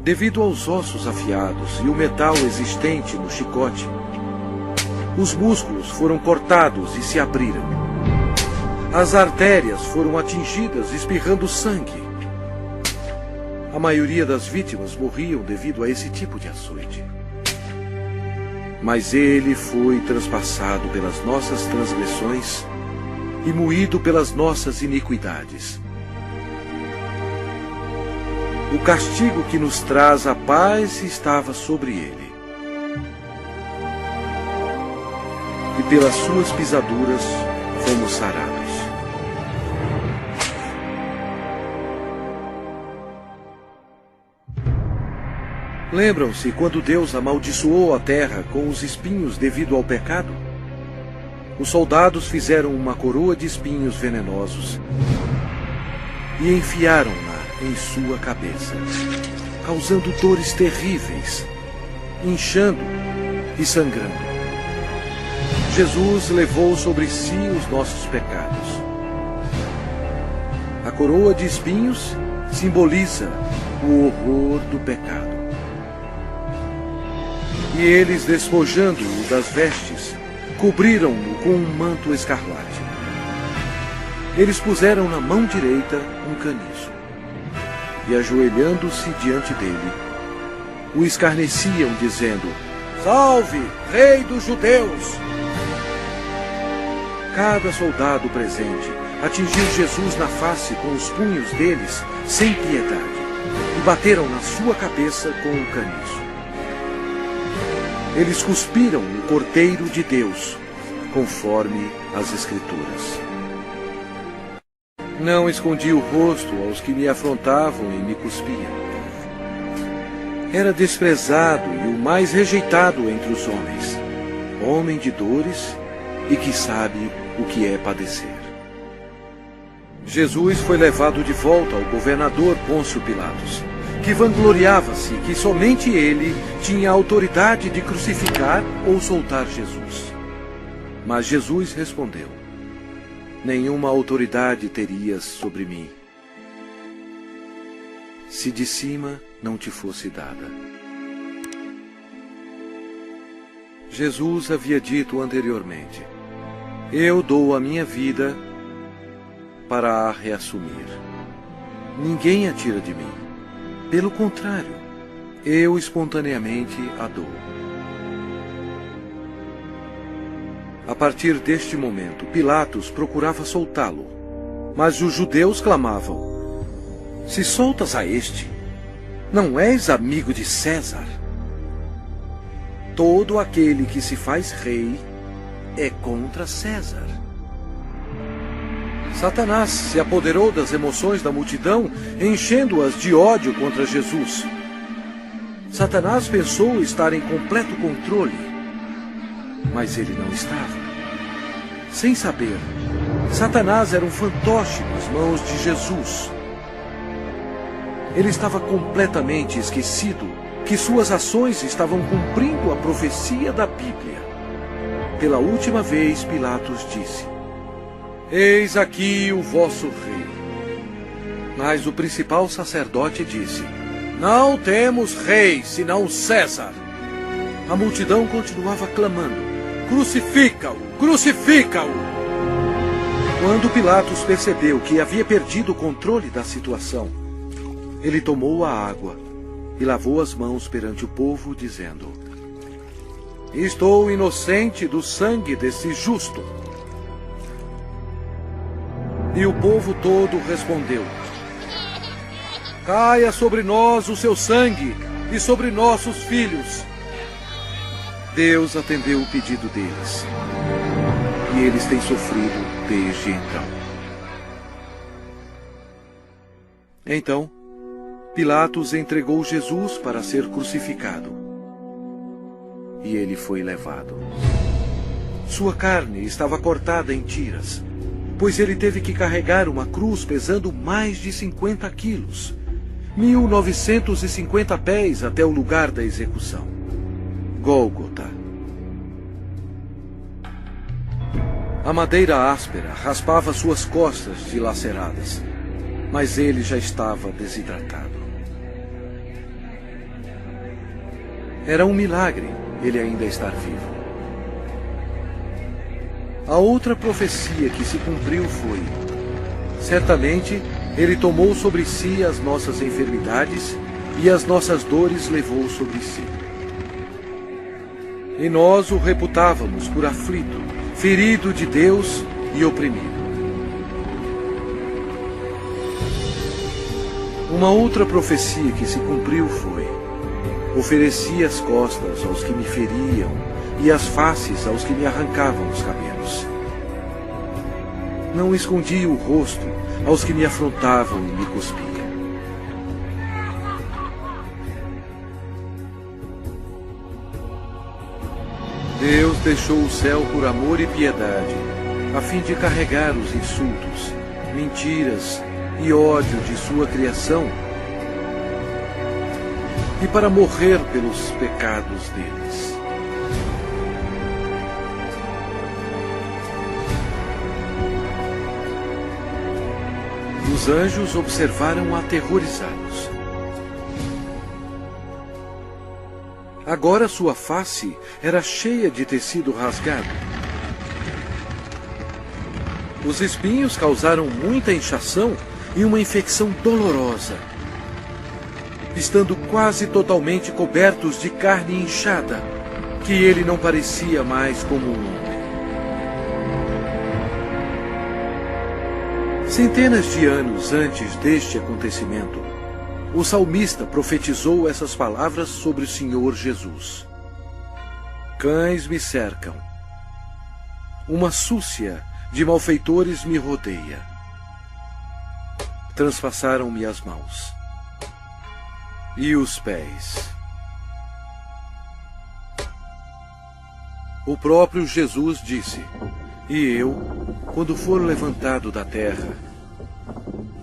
[SPEAKER 1] Devido aos ossos afiados e o metal existente no chicote, os músculos foram cortados e se abriram. As artérias foram atingidas, espirrando sangue. A maioria das vítimas morriam devido a esse tipo de açoite. Mas ele foi transpassado pelas nossas transgressões e moído pelas nossas iniquidades. O castigo que nos traz a paz estava sobre ele. E pelas suas pisaduras fomos sarados. Lembram-se quando Deus amaldiçoou a terra com os espinhos devido ao pecado? Os soldados fizeram uma coroa de espinhos venenosos e enfiaram-na em sua cabeça, causando dores terríveis, inchando e sangrando. Jesus levou sobre si os nossos pecados. A coroa de espinhos simboliza o horror do pecado. E eles, despojando-o das vestes, cobriram-no com um manto escarlate. Eles puseram na mão direita um caniço, e ajoelhando-se diante dele, o escarneciam, dizendo: Salve, Rei dos Judeus! Cada soldado presente atingiu Jesus na face com os punhos deles sem piedade e bateram na sua cabeça com um caniço. Eles cuspiram o Cordeiro de Deus, conforme as Escrituras. Não escondi o rosto aos que me afrontavam e me cuspiam. Era desprezado e o mais rejeitado entre os homens, homem de dores e que sabe o que é padecer. Jesus foi levado de volta ao governador Pôncio Pilatos, que vangloriava-se que somente ele tinha a autoridade de crucificar ou soltar Jesus. Mas Jesus respondeu: nenhuma autoridade terias sobre mim, se de cima não te fosse dada. Jesus havia dito anteriormente: eu dou a minha vida para a reassumir. Ninguém a tira de mim. Pelo contrário, eu espontaneamente a dou. A partir deste momento, Pilatos procurava soltá-lo, mas os judeus clamavam: se soltas a este, não és amigo de César? Todo aquele que se faz rei é contra César. Satanás se apoderou das emoções da multidão, enchendo-as de ódio contra Jesus. Satanás pensou estar em completo controle, mas ele não estava. Sem saber, Satanás era um fantoche nas mãos de Jesus. Ele estava completamente esquecido que suas ações estavam cumprindo a profecia da Bíblia. Pela última vez, Pilatos disse: eis aqui o vosso rei. Mas o principal sacerdote disse: não temos rei, senão César. A multidão continuava clamando: crucifica-o, crucifica-o! Quando Pilatos percebeu que havia perdido o controle da situação, ele tomou a água e lavou as mãos perante o povo, dizendo: estou inocente do sangue desse justo. E o povo todo respondeu: caia sobre nós o seu sangue e sobre nossos filhos. Deus atendeu o pedido deles, e eles têm sofrido desde então. Então, Pilatos entregou Jesus para ser crucificado, e ele foi levado. Sua carne estava cortada em tiras, pois ele teve que carregar uma cruz pesando mais de 50 quilos, 1950 pés até o lugar da execução, Gólgota. A madeira áspera raspava suas costas dilaceradas, mas ele já estava desidratado. Era um milagre ele ainda estar vivo. A outra profecia que se cumpriu foi: certamente ele tomou sobre si as nossas enfermidades e as nossas dores levou sobre si. E nós o reputávamos por aflito, ferido de Deus e oprimido. Uma outra profecia que se cumpriu foi: ofereci as costas aos que me feriam e as faces aos que me arrancavam os cabelos. Não escondi o rosto aos que me afrontavam e me cuspiam. Deus deixou o céu por amor e piedade, a fim de carregar os insultos, mentiras e ódio de sua criação, e para morrer pelos pecados deles. Os anjos observaram aterrorizados. Agora sua face era cheia de tecido rasgado. Os espinhos causaram muita inchação e uma infecção dolorosa, estando quase totalmente cobertos de carne inchada, que ele não parecia mais como um homem. Centenas de anos antes deste acontecimento, o salmista profetizou essas palavras sobre o Senhor Jesus. Cães me cercam. Uma súcia de malfeitores me rodeia. Transpassaram-me as mãos e os pés. O próprio Jesus disse: e eu, quando for levantado da terra,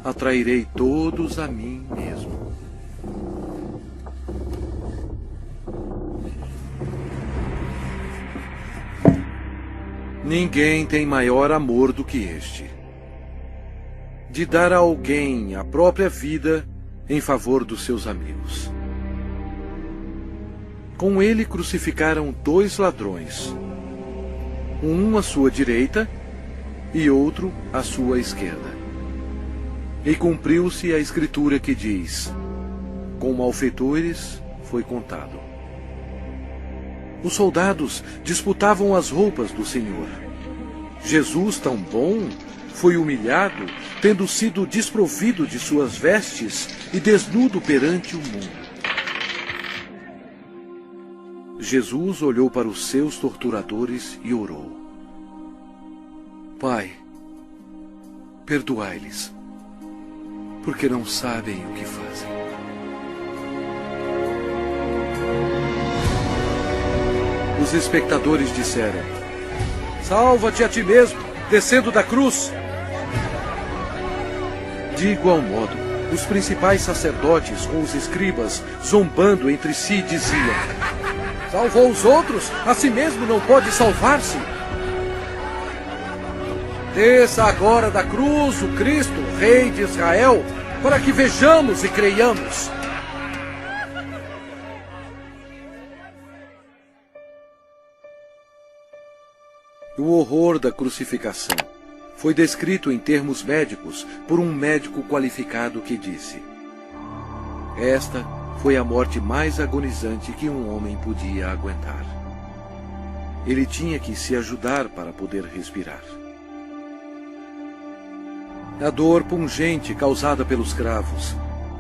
[SPEAKER 1] atrairei todos a mim mesmo. Ninguém tem maior amor do que este, de dar a alguém a própria vida em favor dos seus amigos. Com ele crucificaram 2 ladrões, um à sua direita e outro à sua esquerda. E cumpriu-se a escritura que diz: com malfeitores foi contado. Os soldados disputavam as roupas do Senhor. Jesus, tão bom, foi humilhado, tendo sido desprovido de suas vestes e desnudo perante o mundo. Jesus olhou para os seus torturadores e orou: Pai, perdoai-lhes, porque não sabem o que fazem. Os espectadores disseram: salva-te a ti mesmo, descendo da cruz. De igual modo, os principais sacerdotes com os escribas, zombando entre si, diziam: salvou os outros, a si mesmo não pode salvar-se. Desça agora da cruz o Cristo, Rei de Israel, para que vejamos e creiamos. O horror da crucificação foi descrito em termos médicos por um médico qualificado que disse: esta foi a morte mais agonizante que um homem podia aguentar. Ele tinha que se ajudar para poder respirar. A dor pungente causada pelos cravos,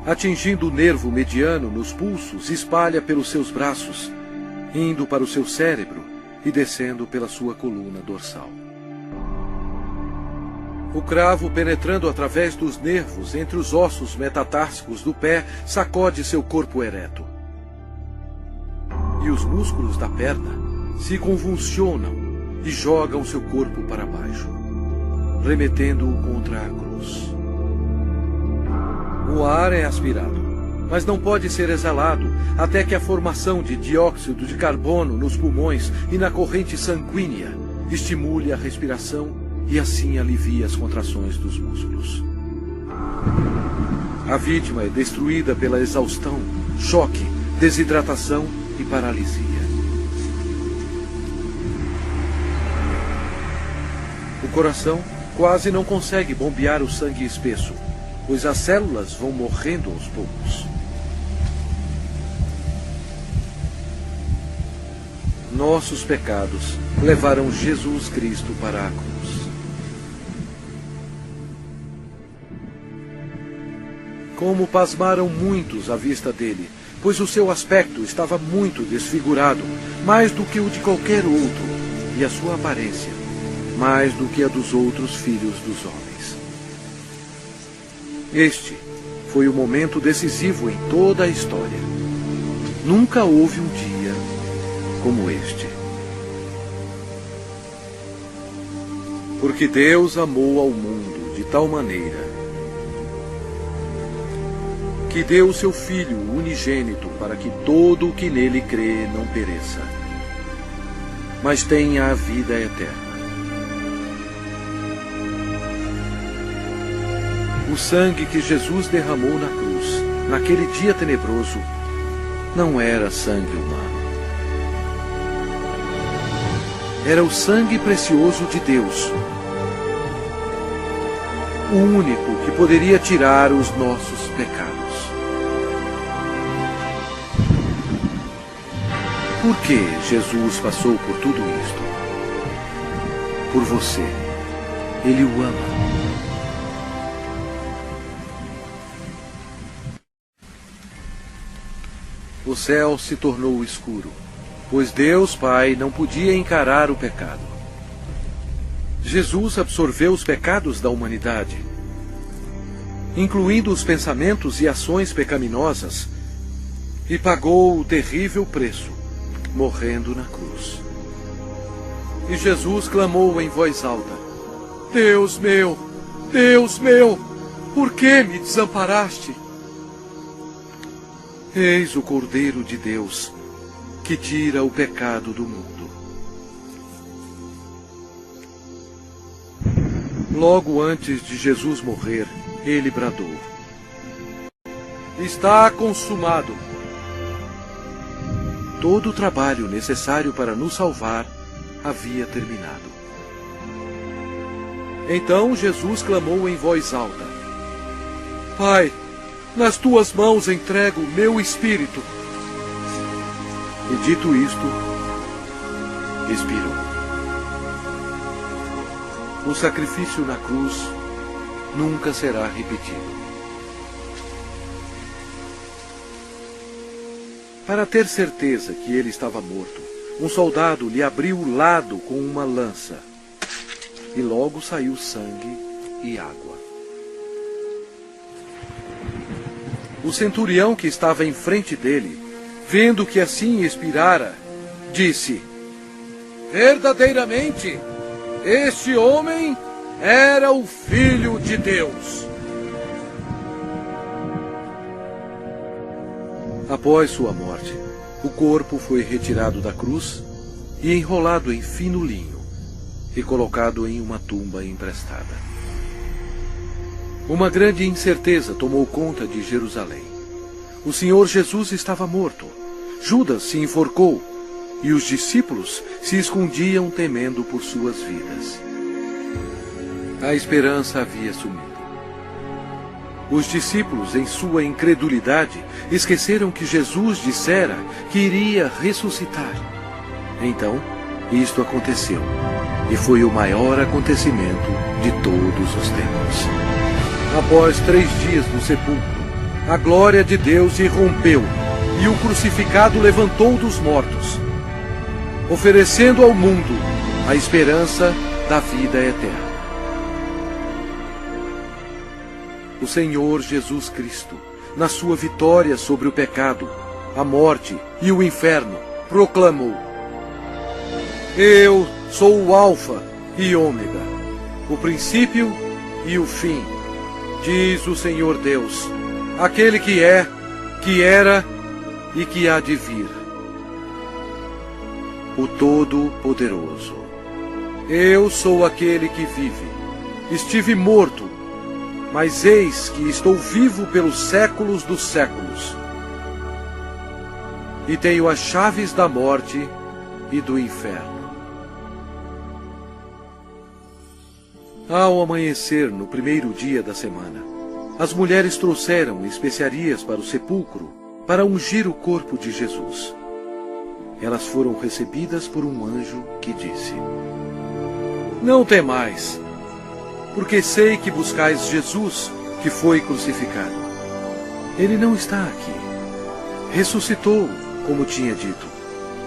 [SPEAKER 1] atingindo o nervo mediano nos pulsos, espalha pelos seus braços, indo para o seu cérebro e descendo pela sua coluna dorsal. O cravo, penetrando através dos nervos entre os ossos metatársicos do pé, sacode seu corpo ereto. E os músculos da perna se convulsionam e jogam seu corpo para baixo, remetendo-o contra a cruz. O ar é aspirado, mas não pode ser exalado até que a formação de dióxido de carbono nos pulmões e na corrente sanguínea estimule a respiração e assim alivie as contrações dos músculos. A vítima é destruída pela exaustão, choque, desidratação e paralisia. O coração quase não consegue bombear o sangue espesso, pois as células vão morrendo aos poucos. Nossos pecados levaram Jesus Cristo para a cruz. Como pasmaram muitos à vista dele, pois o seu aspecto estava muito desfigurado, mais do que o de qualquer outro, e a sua aparência, mais do que a dos outros filhos dos homens. Este foi o momento decisivo em toda a história. Nunca houve um dia como este. Porque Deus amou ao mundo de tal maneira que deu o seu Filho unigênito para que todo o que nele crê não pereça, mas tenha a vida eterna. O sangue que Jesus derramou na cruz, naquele dia tenebroso, não era sangue humano. Era o sangue precioso de Deus, o único que poderia tirar os nossos pecados. Por que Jesus passou por tudo isto? Por você. Ele o ama. O céu se tornou escuro, pois Deus Pai não podia encarar o pecado. Jesus absorveu os pecados da humanidade, incluindo os pensamentos e ações pecaminosas, e pagou o terrível preço, morrendo na cruz. E Jesus clamou em voz alta: Deus meu, por que me desamparaste? Eis o Cordeiro de Deus, que tira o pecado do mundo. Logo antes de Jesus morrer, ele bradou: Está consumado. Todo o trabalho necessário para nos salvar havia terminado. Então Jesus clamou em voz alta: Pai, nas tuas mãos entrego meu espírito. E dito isto, expirou. O sacrifício na cruz nunca será repetido. Para ter certeza que ele estava morto, um soldado lhe abriu o lado com uma lança, e logo saiu sangue e água. O centurião que estava em frente dele, vendo que assim expirara, disse: Verdadeiramente, este homem era o Filho de Deus. Após sua morte, o corpo foi retirado da cruz e enrolado em fino linho e colocado em uma tumba emprestada. Uma grande incerteza tomou conta de Jerusalém. O Senhor Jesus estava morto. Judas se enforcou e os discípulos se escondiam temendo por suas vidas. A esperança havia sumido. Os discípulos, em sua incredulidade, esqueceram que Jesus dissera que iria ressuscitar. Então, isto aconteceu, e foi o maior acontecimento de todos os tempos. Após 3 dias no sepulcro, a glória de Deus irrompeu, e o crucificado levantou dos mortos, oferecendo ao mundo a esperança da vida eterna. O Senhor Jesus Cristo, na sua vitória sobre o pecado, a morte e o inferno, proclamou: Eu sou o Alfa e Ômega, o princípio e o fim, diz o Senhor Deus, aquele que é, que era e que há de vir, o Todo-Poderoso. Eu sou aquele que vive. Estive morto, mas eis que estou vivo pelos séculos dos séculos. E tenho as chaves da morte e do inferno. Ao amanhecer, no primeiro dia da semana, as mulheres trouxeram especiarias para o sepulcro para ungir o corpo de Jesus. Elas foram recebidas por um anjo que disse: Não temais, porque sei que buscais Jesus, que foi crucificado. Ele não está aqui. Ressuscitou, como tinha dito.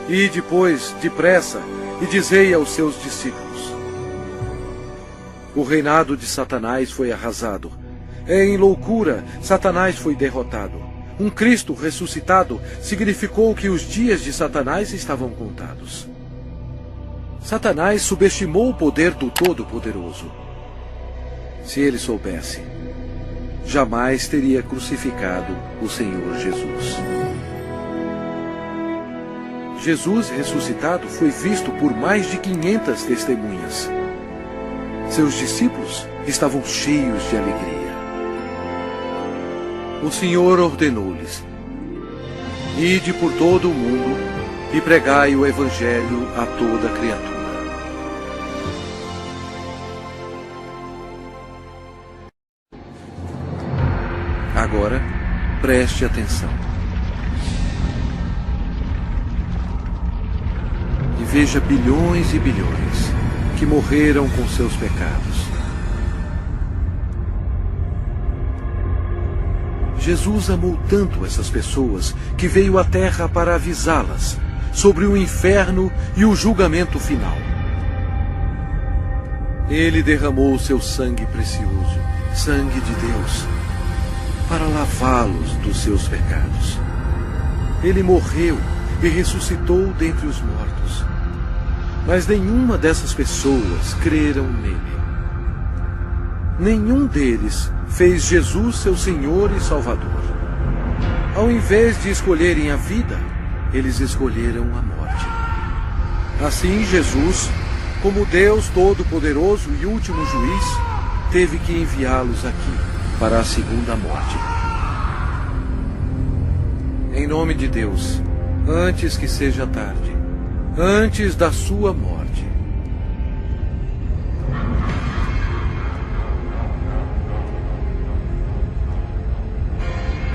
[SPEAKER 1] E depois, depressa, e dizei aos seus discípulos: O reinado de Satanás foi arrasado. Em loucura, Satanás foi derrotado. Um Cristo ressuscitado significou que os dias de Satanás estavam contados. Satanás subestimou o poder do Todo-Poderoso. Se ele soubesse, jamais teria crucificado o Senhor Jesus. Jesus ressuscitado foi visto por mais de 500 testemunhas. Seus discípulos estavam cheios de alegria. O Senhor ordenou-lhes: Ide por todo o mundo e pregai o Evangelho a toda criatura. Agora, preste atenção. E veja bilhões e bilhões que morreram com seus pecados. Jesus amou tanto essas pessoas que veio à Terra para avisá-las sobre o inferno e o julgamento final. Ele derramou seu sangue precioso, sangue de Deus, para lavá-los dos seus pecados. Ele morreu e ressuscitou dentre os mortos. Mas nenhuma dessas pessoas creram nele. Nenhum deles fez Jesus seu Senhor e Salvador. Ao invés de escolherem a vida, eles escolheram a morte. Assim, Jesus, como Deus Todo-Poderoso e último juiz, teve que enviá-los aqui para a segunda morte. Em nome de Deus, antes que seja tarde, antes da sua morte,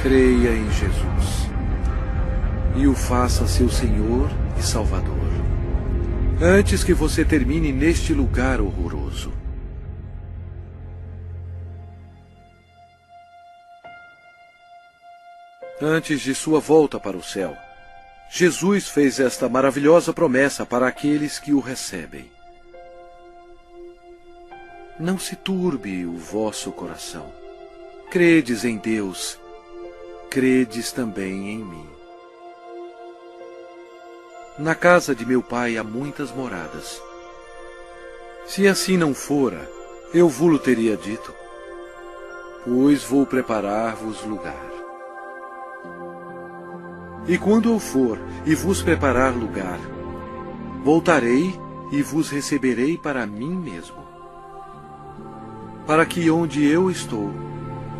[SPEAKER 1] creia em Jesus e o faça seu Senhor e Salvador, antes que você termine neste lugar horroroso. Antes de sua volta para o céu, Jesus fez esta maravilhosa promessa para aqueles que o recebem. Não se turbe o vosso coração. Credes em Deus, credes também em mim. Na casa de meu Pai há muitas moradas. Se assim não fora, eu vou-lo teria dito, pois vou preparar-vos lugar. E quando eu for e vos preparar lugar, voltarei e vos receberei para mim mesmo, para que onde eu estou,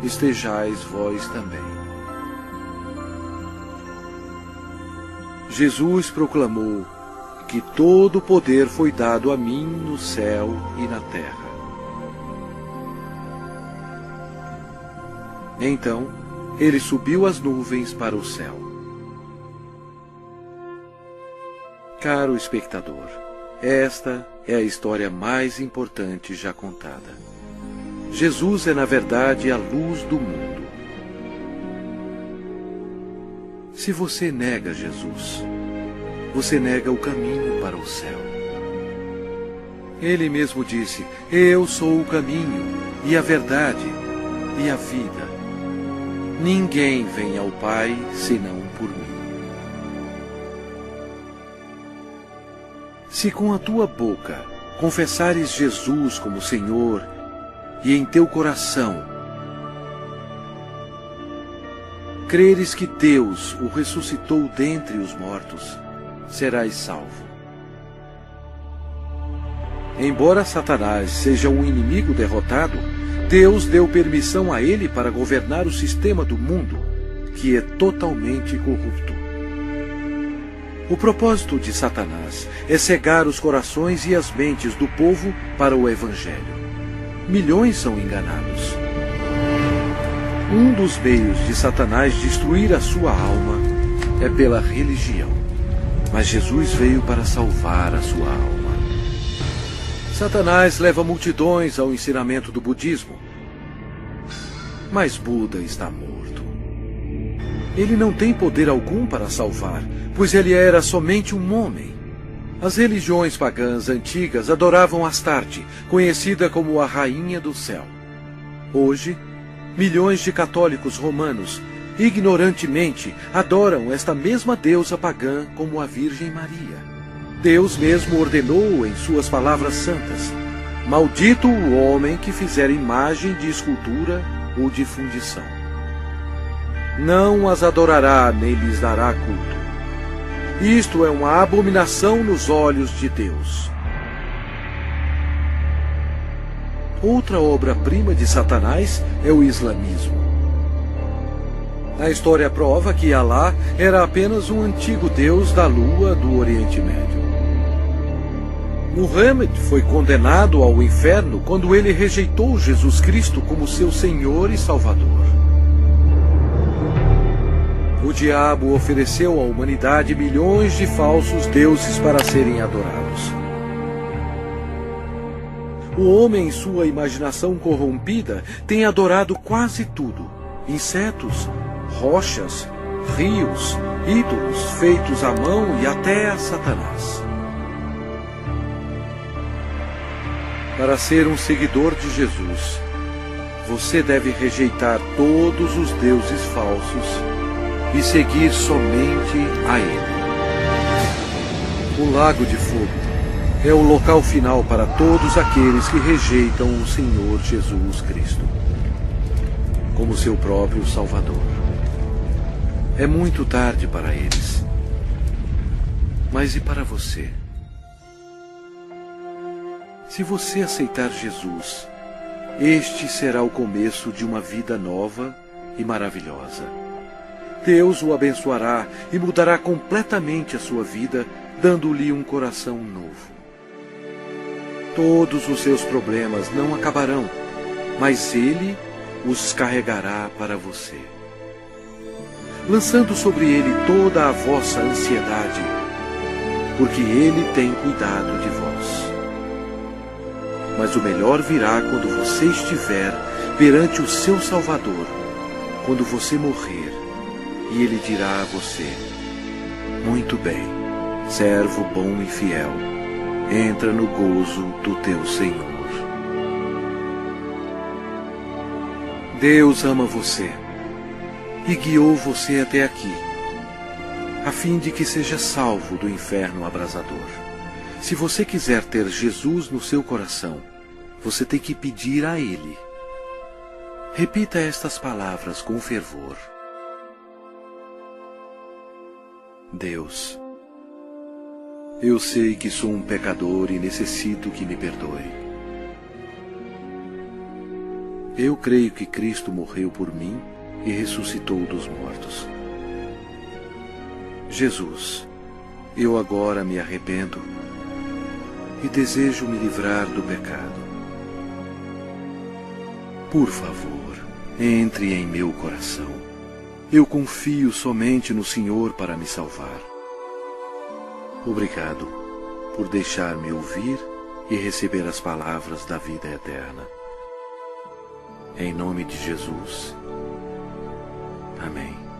[SPEAKER 1] estejais vós também. Jesus proclamou que todo o poder foi dado a mim no céu e na terra. Então, ele subiu às nuvens para o céu. Caro espectador, esta é a história mais importante já contada. Jesus é, na verdade, a luz do mundo. Se você nega Jesus, você nega o caminho para o céu. Ele mesmo disse: eu sou o caminho, e a verdade, e a vida. Ninguém vem ao Pai senão por mim. Se com a tua boca confessares Jesus como Senhor e em teu coração creres que Deus o ressuscitou dentre os mortos, serás salvo. Embora Satanás seja um inimigo derrotado, Deus deu permissão a ele para governar o sistema do mundo, que é totalmente corrupto. O propósito de Satanás é cegar os corações e as mentes do povo para o Evangelho. Milhões são enganados. Um dos meios de Satanás destruir a sua alma é pela religião. Mas Jesus veio para salvar a sua alma. Satanás leva multidões ao ensinamento do budismo. Mas Buda está morto. Ele não tem poder algum para salvar, pois ele era somente um homem. As religiões pagãs antigas adoravam Astarte, conhecida como a Rainha do Céu. Hoje, milhões de católicos romanos, ignorantemente, adoram esta mesma deusa pagã como a Virgem Maria. Deus mesmo ordenou em suas palavras santas: maldito o homem que fizer imagem de escultura ou de fundição. Não as adorará nem lhes dará culto. Isto é uma abominação nos olhos de Deus. Outra obra-prima de Satanás é o islamismo. A história prova que Alá era apenas um antigo deus da lua do Oriente Médio. Muhammad foi condenado ao inferno quando ele rejeitou Jesus Cristo como seu Senhor e Salvador. O diabo ofereceu à humanidade milhões de falsos deuses para serem adorados. O homem, em sua imaginação corrompida, tem adorado quase tudo, insetos, rochas, rios, ídolos feitos à mão e até a Satanás. Para ser um seguidor de Jesus, você deve rejeitar todos os deuses falsos e seguir somente a Ele. O lago de fogo é o local final para todos aqueles que rejeitam o Senhor Jesus Cristo como seu próprio Salvador. É muito tarde para eles. Mas e para você? Se você aceitar Jesus, este será o começo de uma vida nova e maravilhosa. Deus o abençoará e mudará completamente a sua vida, dando-lhe um coração novo. Todos os seus problemas não acabarão, mas Ele os carregará para você, lançando sobre Ele toda a vossa ansiedade, porque Ele tem cuidado de vós. Mas o melhor virá quando você estiver perante o seu Salvador, quando você morrer, e Ele dirá a você: muito bem, servo bom e fiel, entra no gozo do teu Senhor. Deus ama você e guiou você até aqui, a fim de que seja salvo do inferno abrasador. Se você quiser ter Jesus no seu coração, você tem que pedir a Ele. Repita estas palavras com fervor. Deus, eu sei que sou um pecador e necessito que me perdoe. Eu creio que Cristo morreu por mim e ressuscitou dos mortos. Jesus, eu agora me arrependo e desejo me livrar do pecado. Por favor, entre em meu coração. Eu confio somente no Senhor para me salvar. Obrigado por deixar-me ouvir e receber as palavras da vida eterna. Em nome de Jesus. Amém.